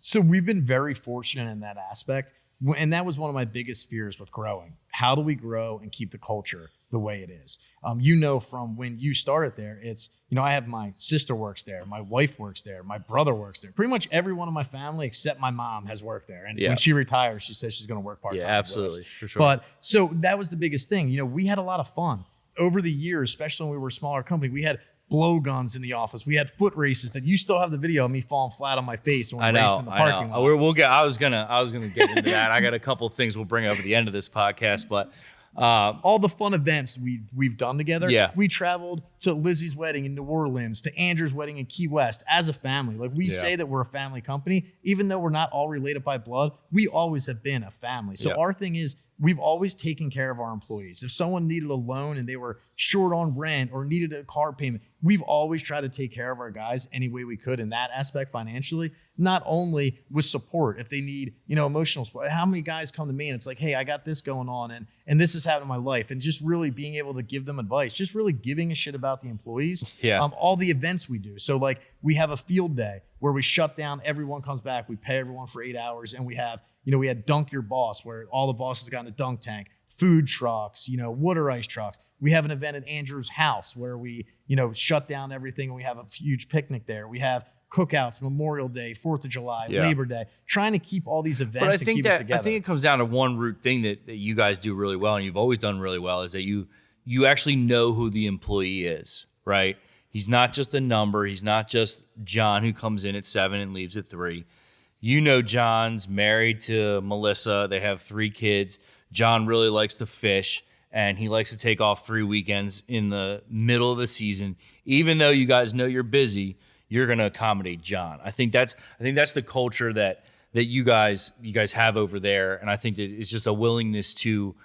So we've been very fortunate in that aspect. And that was one of my biggest fears with growing. How do we grow and keep the culture the way it is? From when you started there, it's, I have my sister works there, my wife works there, my brother works there. Pretty much everyone in my family except my mom has worked there. And when she retires, she says she's going to work part-time. Yeah, absolutely, for sure. But so that was the biggest thing. We had a lot of fun. Over the years, especially when we were a smaller company, we had blowguns in the office. We had foot races that you still have the video of me falling flat on my face when we raced in the parking lot. We'll get. I was gonna get into that. I got a couple of things we'll bring up at the end of this podcast, but all the fun events we've done together. Yeah. We traveled to Lizzie's wedding in New Orleans, to Andrew's wedding in Key West as a family. Like we say that we're a family company, even though we're not all related by blood, we always have been a family. So our thing is we've always taken care of our employees. If someone needed a loan and they were short on rent or needed a car payment, we've always tried to take care of our guys any way we could in that aspect financially, not only with support. If they need, emotional support, how many guys come to me and it's like, hey, I got this going on and this has happened in my life, and just really being able to give them advice, just really giving a shit about the employees. All the events we do. So like we have a field day where we shut down, everyone comes back, we pay everyone for 8 hours, and we have, we had Dunk Your Boss where all the bosses got in a dunk tank, food trucks, water ice trucks. We have an event at Andrew's house where we, shut down everything and we have a huge picnic there. We have cookouts, Memorial Day, 4th of July, Labor Day, trying to keep all these events and keep us together. I think it comes down to one root thing that you guys do really well, and you've always done really well, is that you actually know who the employee is, right? He's not just a number. He's not just John who comes in at 7 and leaves at 3. John's married to Melissa. They have 3 kids. John really likes to fish, and he likes to take off 3 weekends in the middle of the season. Even though you guys know you're busy, you're going to accommodate John. I think that's the culture that you guys have over there, and I think that it's just a willingness to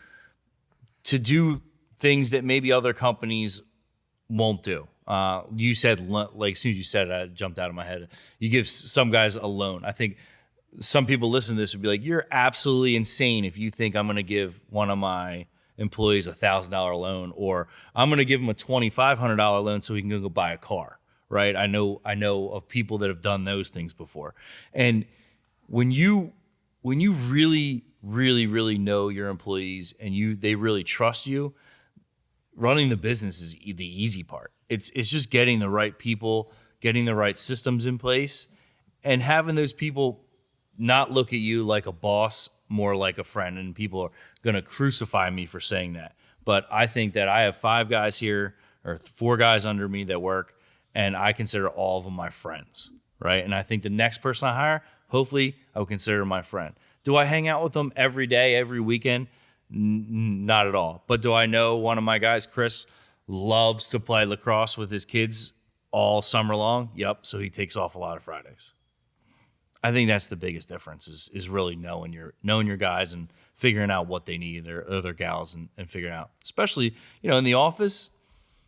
do things that maybe other companies won't do. You said, like, as soon as you said it, it jumped out of my head. You give some guys a loan. I think some people listening to this would be like, you're absolutely insane if you think I'm going to give one of my employees $1,000 loan, or I'm going to give him a $2,500 loan so he can go buy a car, right? I know of people that have done those things before. And when you really, really, really know your employees and they really trust you, running the business is the easy part. It's just getting the right people, getting the right systems in place, and having those people not look at you like a boss, more like a friend. And people are going to crucify me for saying that. But I think that I have 5 guys here, or 4 guys under me that work, and I consider all of them my friends, right? And I think the next person I hire, hopefully I will consider my friend. Do I hang out with them every day, every weekend? Not at all. But do I know one of my guys, Chris, loves to play lacrosse with his kids all summer long? Yep. So he takes off a lot of Fridays. I think that's the biggest difference is really knowing your guys and figuring out what they need, or their gals, and figuring out, especially, in the office,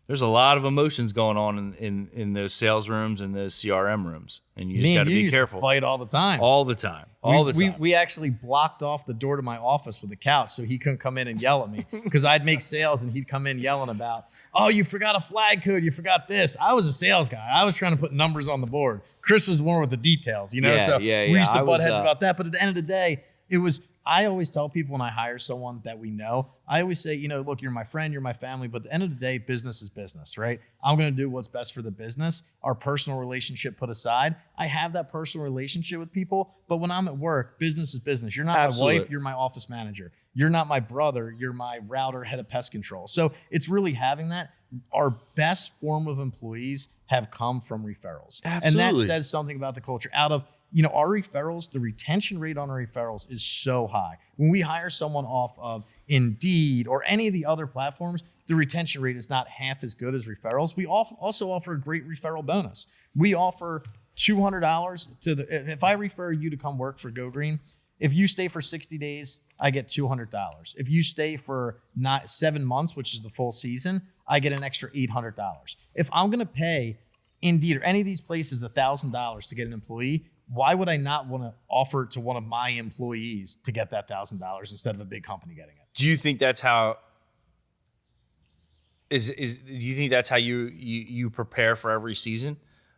there's a lot of emotions going on in those sales rooms and those CRM rooms, and you just got to be careful. To fight all the time. All the time. We actually blocked off the door to my office with a couch so he couldn't come in and yell at me, because I'd make sales and he'd come in yelling about, oh, you forgot a flag code, you forgot this. I was a sales guy. I was trying to put numbers on the board. Chris was more with the details, So we used to butt heads about that. But at the end of the day, it was, I always tell people when I hire someone that we know, I always say, look, you're my friend, you're my family, but at the end of the day, business is business, right? I'm going to do what's best for the business. Our personal relationship put aside, I have that personal relationship with people, but when I'm at work, business is business. You're not my wife, you're my office manager. You're not my brother, you're my router, head of pest control. So it's really having that. Our best form of employees have come from referrals. Absolutely. And that says something about the culture. Out of our referrals, the retention rate on our referrals is so high. When we hire someone off of Indeed or any of the other platforms, the retention rate is not half as good as referrals. We also offer a great referral bonus. We offer $200 if I refer you to come work for Go Green, if you stay for 60 days, I get $200. If you stay for 7 months, which is the full season, I get an extra $800. If I'm going to pay Indeed or any of these places $1,000 to get an employee, why would I not want to offer it to one of my employees to get that $1,000 instead of a big company getting it? Do you think that's how do you think that's how you prepare for every season?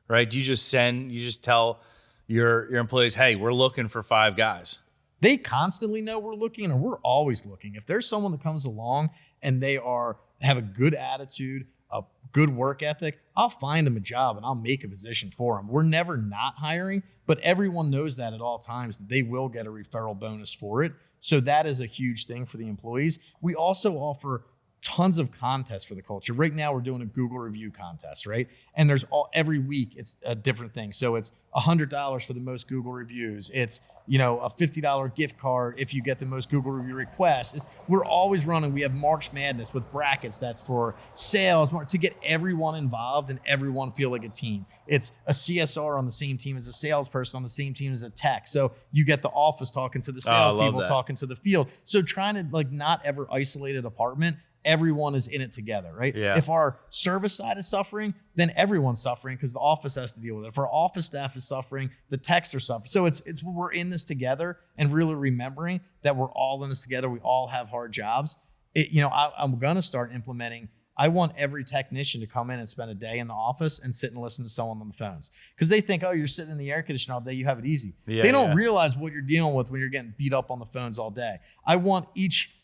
Right? Do you just tell your employees, hey, we're looking for 5 guys? They constantly know we're looking, and we're always looking. If there's someone that comes along and they have a good attitude, a good work ethic, I'll find them a job and I'll make a position for them. We're never not hiring, but everyone knows that at all times that they will get a referral bonus for it. So that is a huge thing for the employees. We also offer tons of contests for the culture. Right now we're doing a Google review contest, right? And every week it's a different thing. So it's $100 for the most Google reviews. It's, a $50 gift card if you get the most Google review requests. We're always running. We have March Madness with brackets. That's for sales to get everyone involved and everyone feel like a team. It's a CSR on the same team as a salesperson on the same team as a tech. So you get the office talking to the salespeople, talking to the field. So trying to not ever isolate a department. Everyone is in it together, right? Yeah. If our service side is suffering, then everyone's suffering because the office has to deal with it. If our office staff is suffering, the techs are suffering. So it's we're in this together and really remembering that we're all in this together. We all have hard jobs. I'm going to start implementing. I want every technician to come in and spend a day in the office and sit and listen to someone on the phones because they think, oh, you're sitting in the air conditioner all day. You have it easy. Yeah, they don't realize what you're dealing with when you're getting beat up on the phones all day. I want each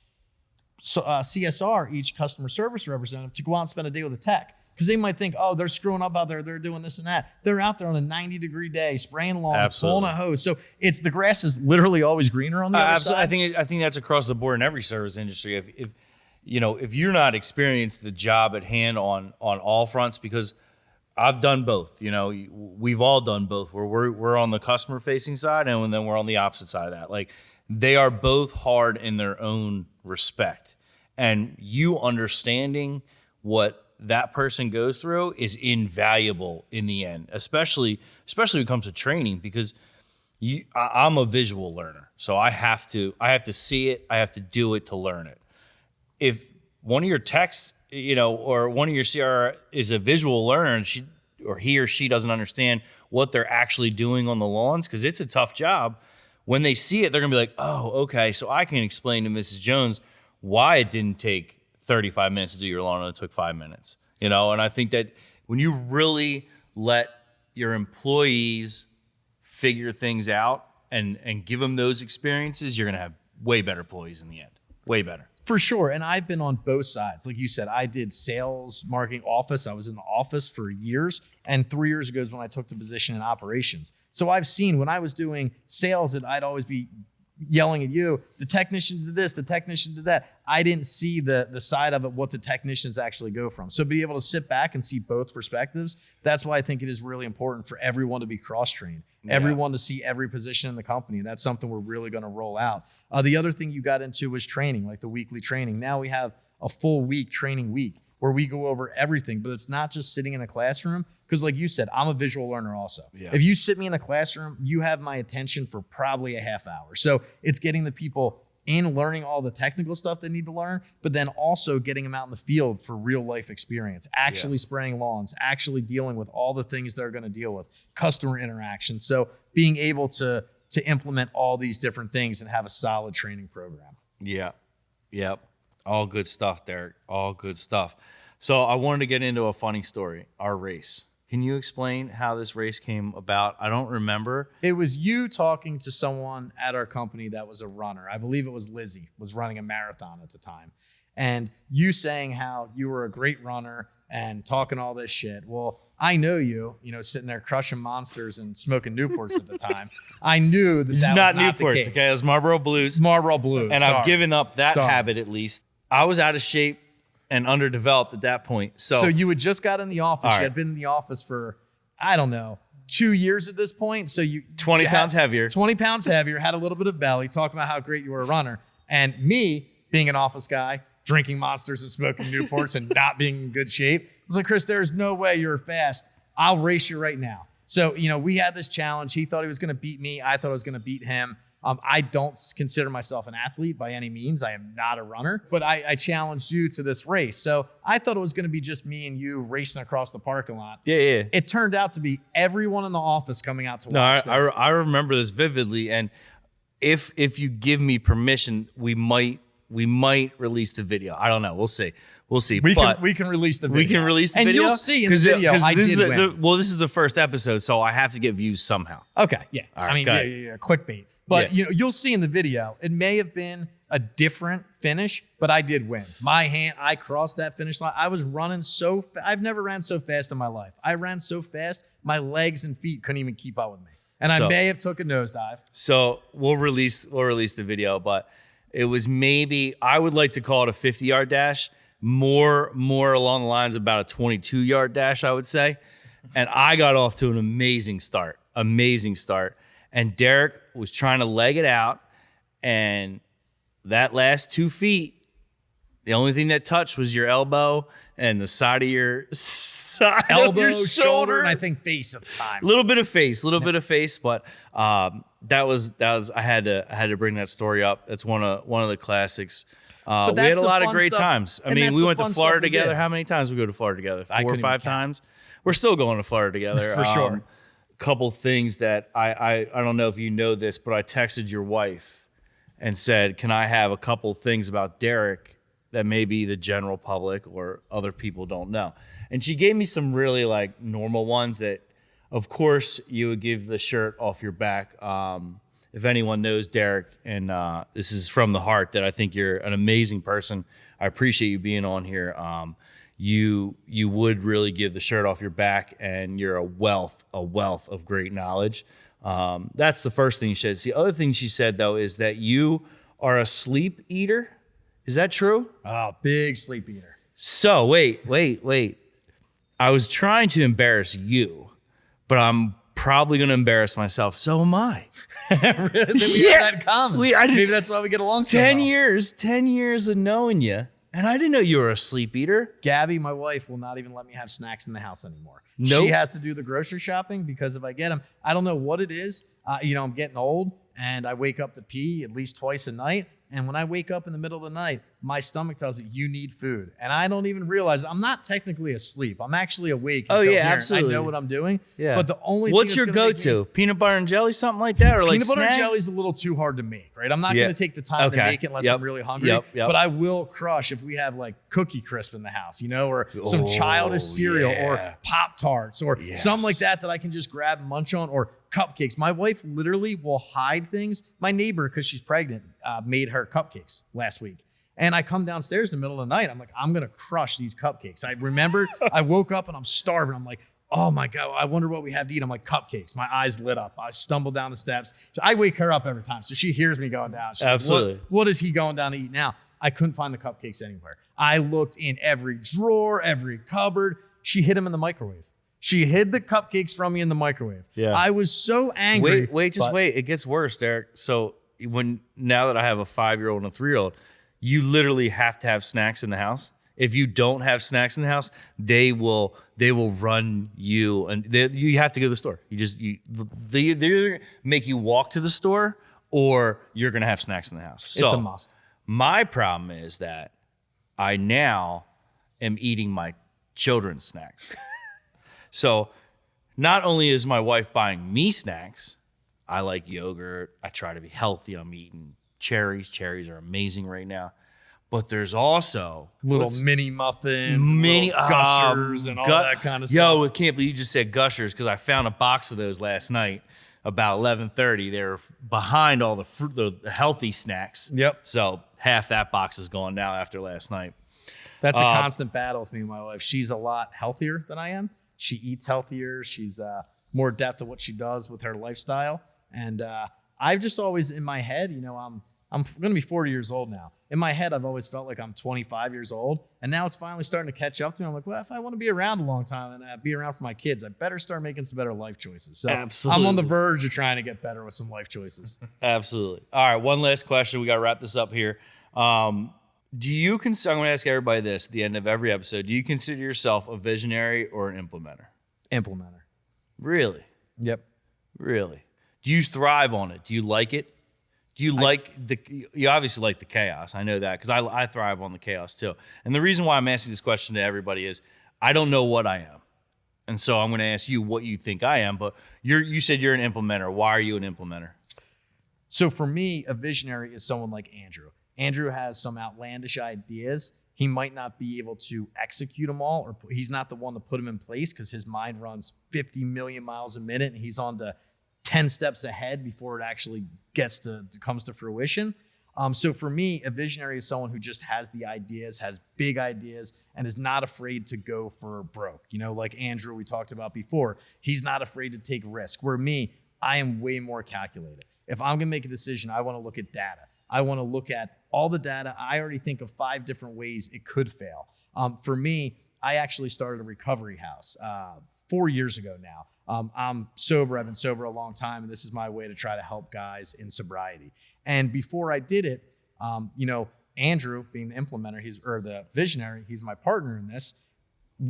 CSR, each customer service representative, to go out and spend a day with a tech because they might think, oh, they're screwing up out there. They're doing this and that. They're out there on a 90-degree day, spraying lawns, pulling a hose. So the grass is literally always greener on the other side. I think that's across the board in every service industry. If you're not experienced the job at hand on all fronts, because I've done both. We've all done both. Where we're on the customer facing side, and then we're on the opposite side of that. Like they are both hard in their own respect, and you understanding what that person goes through is invaluable in the end, especially when it comes to training, because I'm a visual learner, so I have to see it, I have to do it to learn it. If one of your techs, or one of your CR is a visual learner and he or she doesn't understand what they're actually doing on the lawns, because it's a tough job, when they see it, they're going to be like, oh, okay, so I can explain to Mrs. Jones why it didn't take 35 minutes to do your lawn and it took 5 minutes. And I think that when you really let your employees figure things out and give them those experiences, you're going to have way better employees in the end. Way better. For sure. And I've been on both sides. Like you said, I did sales, marketing, office. I was in the office for years. And 3 years ago is when I took the position in operations. So I've seen when I was doing sales, and I'd always be yelling at you, the technician did this, the technician did that. I didn't see the side of it, what the technicians actually go from. So be able to sit back and see both perspectives. That's why I think it is really important for everyone to be cross-trained, everyone to see every position in the company. And that's something we're really going to roll out. The other thing you got into was training, like the weekly training. Now we have a full week training week where we go over everything, but it's not just sitting in a classroom. Because like you said, I'm a visual learner also. Yeah. If you sit me in a classroom, you have my attention for probably a half hour. So it's getting the people in, learning all the technical stuff they need to learn, but then also getting them out in the field for real life experience, actually spraying lawns, actually dealing with all the things they're going to deal with, customer interaction. So being able to implement all these different things and have a solid training program. Yeah. Yep. All good stuff, Derek. All good stuff. So I wanted to get into a funny story, our race. Can you explain how this race came about? I don't remember. It was you talking to someone at our company that was a runner. I believe it was Lizzie, was running a marathon at the time. And you saying how you were a great runner and talking all this shit. Well, I know you, sitting there crushing monsters and smoking Newports at the time. I knew that It's that not was not Newports, the case. okay? It was Marlboro Blues. Marlboro Blues. And sorry. I've given up that Sorry. habit at least. I was out of shape and underdeveloped at that point. So you had just got in the office. All You right. had been in the office for, I don't know, 2 years at this point. So you 20 pounds heavier. 20 pounds heavier, had a little bit of belly, talking about how great you were a runner. And me, being an office guy, drinking monsters and smoking Newports and not being in good shape, I was like, Chris, there's no way you're fast. I'll race you right now. So, we had this challenge. He thought he was going to beat me. I thought I was going to beat him. I don't consider myself an athlete by any means. I am not a runner, but I challenged you to this race. So I thought it was going to be just me and you racing across the parking lot. Yeah. It turned out to be everyone in the office coming out to No, watch this. I remember this vividly. And if you give me permission, we might release the video. I don't know. We'll see. We can release the video. We can release the and video. And you'll see in the video I this did is win. this is the first episode, so I have to get views somehow. Okay, yeah. All right, go ahead. Yeah. Clickbait. But you'll see in the video, it may have been a different finish, but I did win. I crossed that finish line. I was running so I've never ran so fast in my life. I ran so fast, my legs and feet couldn't even keep up with me. And I may have took a nosedive. So we'll release the video, but it was maybe, I would like to call it a 50-yard dash, more along the lines of about a 22-yard dash, I would say. And I got off to an amazing start. And Derek was trying to leg it out, and that last 2 feet, the only thing that touched was your elbow and the side of your shoulder, and I think face at the time. A little bit of face, but that was I had to bring that story up. That's one of the classics. We had a lot of great times. I mean, we went to Florida together. How many times did we go to Florida together? 4 or 5 times. We're still going to Florida together for sure. Couple things that I don't know if you know this, but I texted your wife and said, can I have a couple things about Derek that maybe the general public or other people don't know? And she gave me some really like normal ones that, of course, you would give the shirt off your back. If anyone knows Derek, and this is from the heart, that I think you're an amazing person. I appreciate you being on here. You would really give the shirt off your back, and you're a wealth of great knowledge. That's the first thing she said. The other thing she said, though, is that you are a sleep eater. Is that true? Oh, big sleep eater. So wait. I was trying to embarrass you, but I'm probably going to embarrass myself. So am I. Really? We have that in common. Maybe that's why we get along so well. 10 years of knowing you. And I didn't know you were a sleep eater. Gabby, my wife, will not even let me have snacks in the house anymore. Nope. She has to do the grocery shopping because if I get them, I don't know what it is. I'm getting old and I wake up to pee at least twice a night. And when I wake up in the middle of the night, my stomach tells me you need food. And I don't even realize I'm not technically asleep. I'm actually awake. Oh, yeah, coherent. absolutely. I know what I'm doing. Yeah. But the only What's thing your go-to? Peanut butter and jelly, something like that? Or like peanut butter and snacks? jelly is a little too hard to make, right? I'm not going to take the time to make it unless I'm really hungry. Yep. But I will crush if we have like Cookie Crisp in the house, or some childish cereal or Pop-Tarts or something like that I can just grab and munch on, or cupcakes. My wife literally will hide things. My neighbor, because she's pregnant, made her cupcakes last week. And I come downstairs in the middle of the night. I'm like, I'm going to crush these cupcakes. I remembered I woke up and I'm starving. I'm like, oh my God, I wonder what we have to eat. I'm like, cupcakes. My eyes lit up. I stumbled down the steps. So I wake her up every time. So she hears me going down. She's Absolutely. Like, what is he going down to eat now? I couldn't find the cupcakes anywhere. I looked in every drawer, every cupboard. She hid them in the microwave. She hid the cupcakes from me in the microwave. Yeah. I was so angry. Wait. It gets worse, Derek. So now that I have a 5-year-old and a 3-year-old, you literally have to have snacks in the house. If you don't have snacks in the house, they will run you, and you have to go to the store. They either make you walk to the store, or you're gonna have snacks in the house. So it's a must. My problem is that I now am eating my children's snacks. So not only is my wife buying me snacks, I like yogurt. I try to be healthy. I'm eating cherries. Cherries are amazing right now. but there's also little mini muffins, mini little gushers, and all that kind of stuff. Yo, I can't believe you just said gushers because I found a box of those last night about 11:30. They're behind all the fruit, the healthy snacks. Yep. So half that box is gone now after last night. That's a constant battle with me and my wife. She's a lot healthier than I am. She eats healthier. She's more adept at what she does with her lifestyle. And I've just always in my head, I'm going to be 40 years old now. In my head, I've always felt like I'm 25 years old. And now it's finally starting to catch up to me. I'm like, well, if I want to be around a long time and be around for my kids, I better start making some better life choices. So Absolutely. I'm on the verge of trying to get better with some life choices. Absolutely. All right, one last question. We got to wrap this up here. Do you consider, I'm going to ask everybody this at the end of every episode, do you consider yourself a visionary or an implementer? Implementer. Really? Yep. Really? Do you thrive on it? Do you like it? Do you you obviously like the chaos. I know that because I thrive on the chaos too. And the reason why I'm asking this question to everybody is I don't know what I am. And so I'm going to ask you what you think I am, but you said you're an implementer. Why are you an implementer? So for me, a visionary is someone like Andrew. Andrew has some outlandish ideas. He might not be able to execute them all, or he's not the one to put them in place because his mind runs 50 million miles a minute and he's on to 10 steps ahead before it actually comes to fruition. So for me, a visionary is someone who just has the ideas, has big ideas, and is not afraid to go for broke. Like Andrew we talked about before, he's not afraid to take risk. Where me, I am way more calculated. If I'm gonna make a decision, I wanna look at data. I wanna look at all the data. I already think of 5 different ways it could fail. For me, I actually started a recovery house 4 years ago now. I'm sober. I've been sober a long time, and this is my way to try to help guys in sobriety. And before I did it, Andrew, being the implementer, the visionary, he's my partner in this.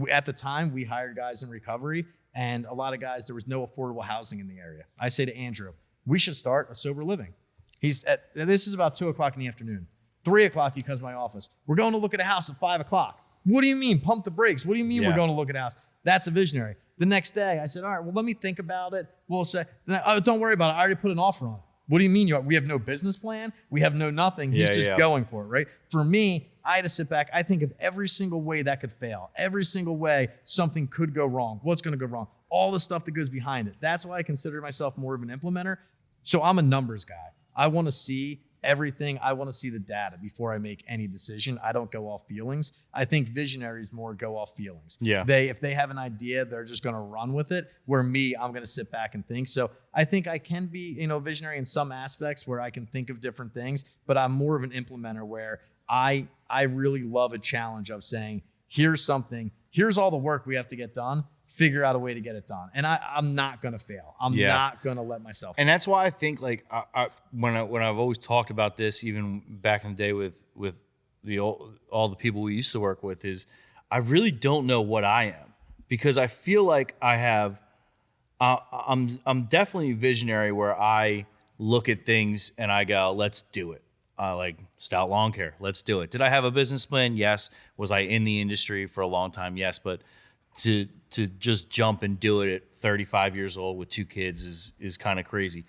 At the time, we hired guys in recovery, and a lot of guys, there was no affordable housing in the area. I say to Andrew, we should start a sober living. This is about 2:00 in the afternoon. 3:00, he comes to my office. We're going to look at a house at 5:00. What do you mean? Pump the brakes. What do you mean we're going to look at a house? That's a visionary. The next day, I said, all right, well, let me think about it. We'll say, oh, don't worry about it. I already put an offer on. What do you mean? We have no business plan? We have no nothing. He's just going for it, right? For me, I had to sit back. I think of every single way that could fail. Every single way something could go wrong. What's going to go wrong? All the stuff that goes behind it. That's why I consider myself more of an implementer. So I'm a numbers guy. I want to see everything. I want to see the data before I make any decision. I don't go off feelings. I think visionaries more go off feelings. Yeah. If they have an idea, they're just going to run with it. Where me, I'm going to sit back and think. So I think I can be, visionary in some aspects where I can think of different things, but I'm more of an implementer where I really love a challenge of saying, here's something, here's all the work we have to get done. Figure out a way to get it done. And I'm not going to fail. I'm not going to let myself fail. And that's why I think when I've always talked about this, even back in the day with all the people we used to work with, is I really don't know what I am, because I feel like I'm definitely visionary where I look at things and I go, let's do it. Like Stout Lawn Care, let's do it. Did I have a business plan? Yes. Was I in the industry for a long time? Yes. But to just jump and do it at 35 years old with 2 kids is kind of crazy.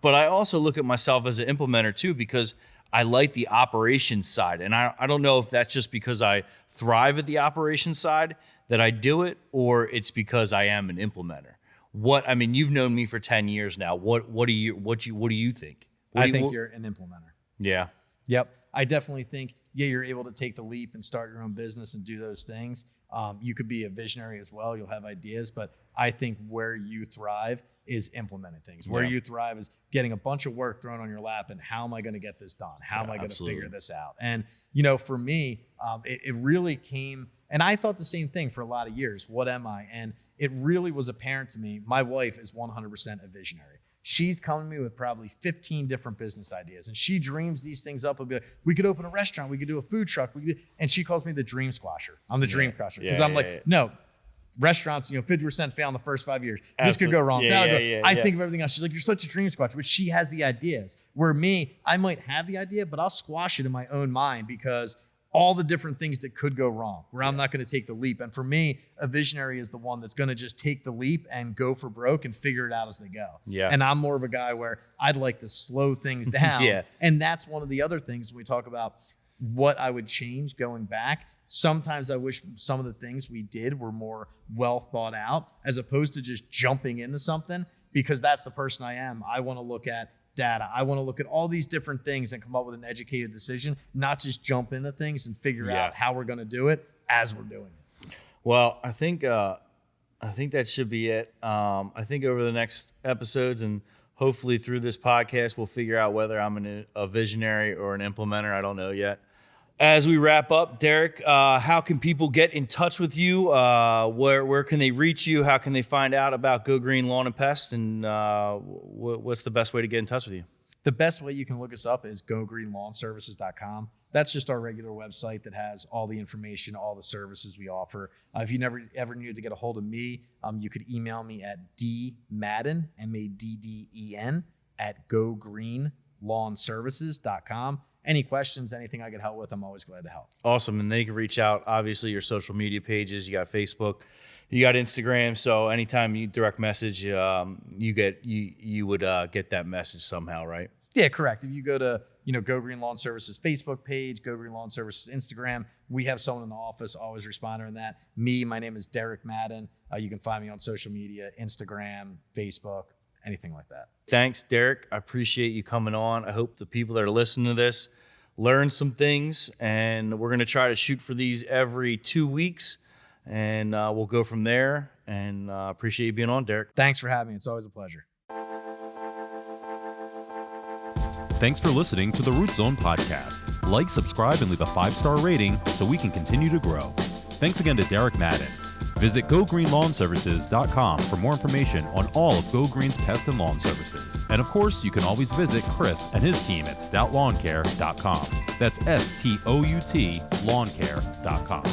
But I also look at myself as an implementer too, because I like the operations side. And I don't know if that's just because I thrive at the operations side that I do it, or it's because I am an implementer. You've known me for 10 years now. What do you think? I think you're an implementer. Yeah. Yep. I definitely think, you're able to take the leap and start your own business and do those things. You could be a visionary as well. You'll have ideas, but I think where you thrive is implementing things. Where you thrive is getting a bunch of work thrown on your lap and how am I going to get this done? How am I going to figure this out? And, for me, it really came, and I thought the same thing for a lot of years. What am I? And it really was apparent to me. My wife is 100% a visionary. She's coming to me with probably 15 different business ideas, and she dreams these things up. And be like, we could open a restaurant, we could do a food truck, and she calls me the dream squasher. I'm the dream crusher because I'm no, restaurants, 50% fail in the first 5 years. This could go wrong. I think of everything else. She's like, you're such a dream squasher, but she has the ideas. Where me, I might have the idea, but I'll squash it in my own mind because all the different things that could go wrong, where I'm not going to take the leap. And for me, a visionary is the one that's going to just take the leap and go for broke and figure it out as they go. Yeah. And I'm more of a guy where I'd like to slow things down. And that's one of the other things when we talk about what I would change going back. Sometimes I wish some of the things we did were more well thought out, as opposed to just jumping into something, because that's the person I am. I want to look at data. I want to look at all these different things and come up with an educated decision, not just jump into things and figure out how we're going to do it as we're doing it. Well, I think that should be it. I think over the next episodes and hopefully through this podcast, we'll figure out whether I'm a visionary or an implementer. I don't know yet. As we wrap up, Derek, how can people get in touch with you? Where can they reach you? How can they find out about Go Green Lawn and Pest? And what's the best way to get in touch with you? The best way you can look us up is gogreenlawnservices.com. That's just our regular website that has all the information, all the services we offer. If you never ever needed to get a hold of me, you could email me at dmadden, MADDEN, at gogreenlawnservices.com. Any questions, anything I could help with, I'm always glad to help. Awesome. And they can reach out, obviously, your social media pages. You got Facebook, you got Instagram. So anytime you direct message, you would get that message somehow, right? Yeah, correct. If you go to Go Green Lawn Services Facebook page, Go Green Lawn Services Instagram, we have someone in the office always responding to that. My name is Derek Madden. You can find me on social media, Instagram, Facebook, anything like that. Thanks, Derek. I appreciate you coming on. I hope the people that are listening to this learn some things, and we're going to try to shoot for these every 2 weeks, and we'll go from there. And appreciate you being on, Derek. Thanks for having me. It's always a pleasure. Thanks for listening to the Root Zone podcast. Like, subscribe, and leave a 5-star rating so we can continue to grow. Thanks again to Derek Madden. Visit GoGreenLawnServices.com for more information on all of Go Green's pest and lawn services. And of course, you can always visit Chris and his team at StoutLawnCare.com. That's STOUT lawncare.com.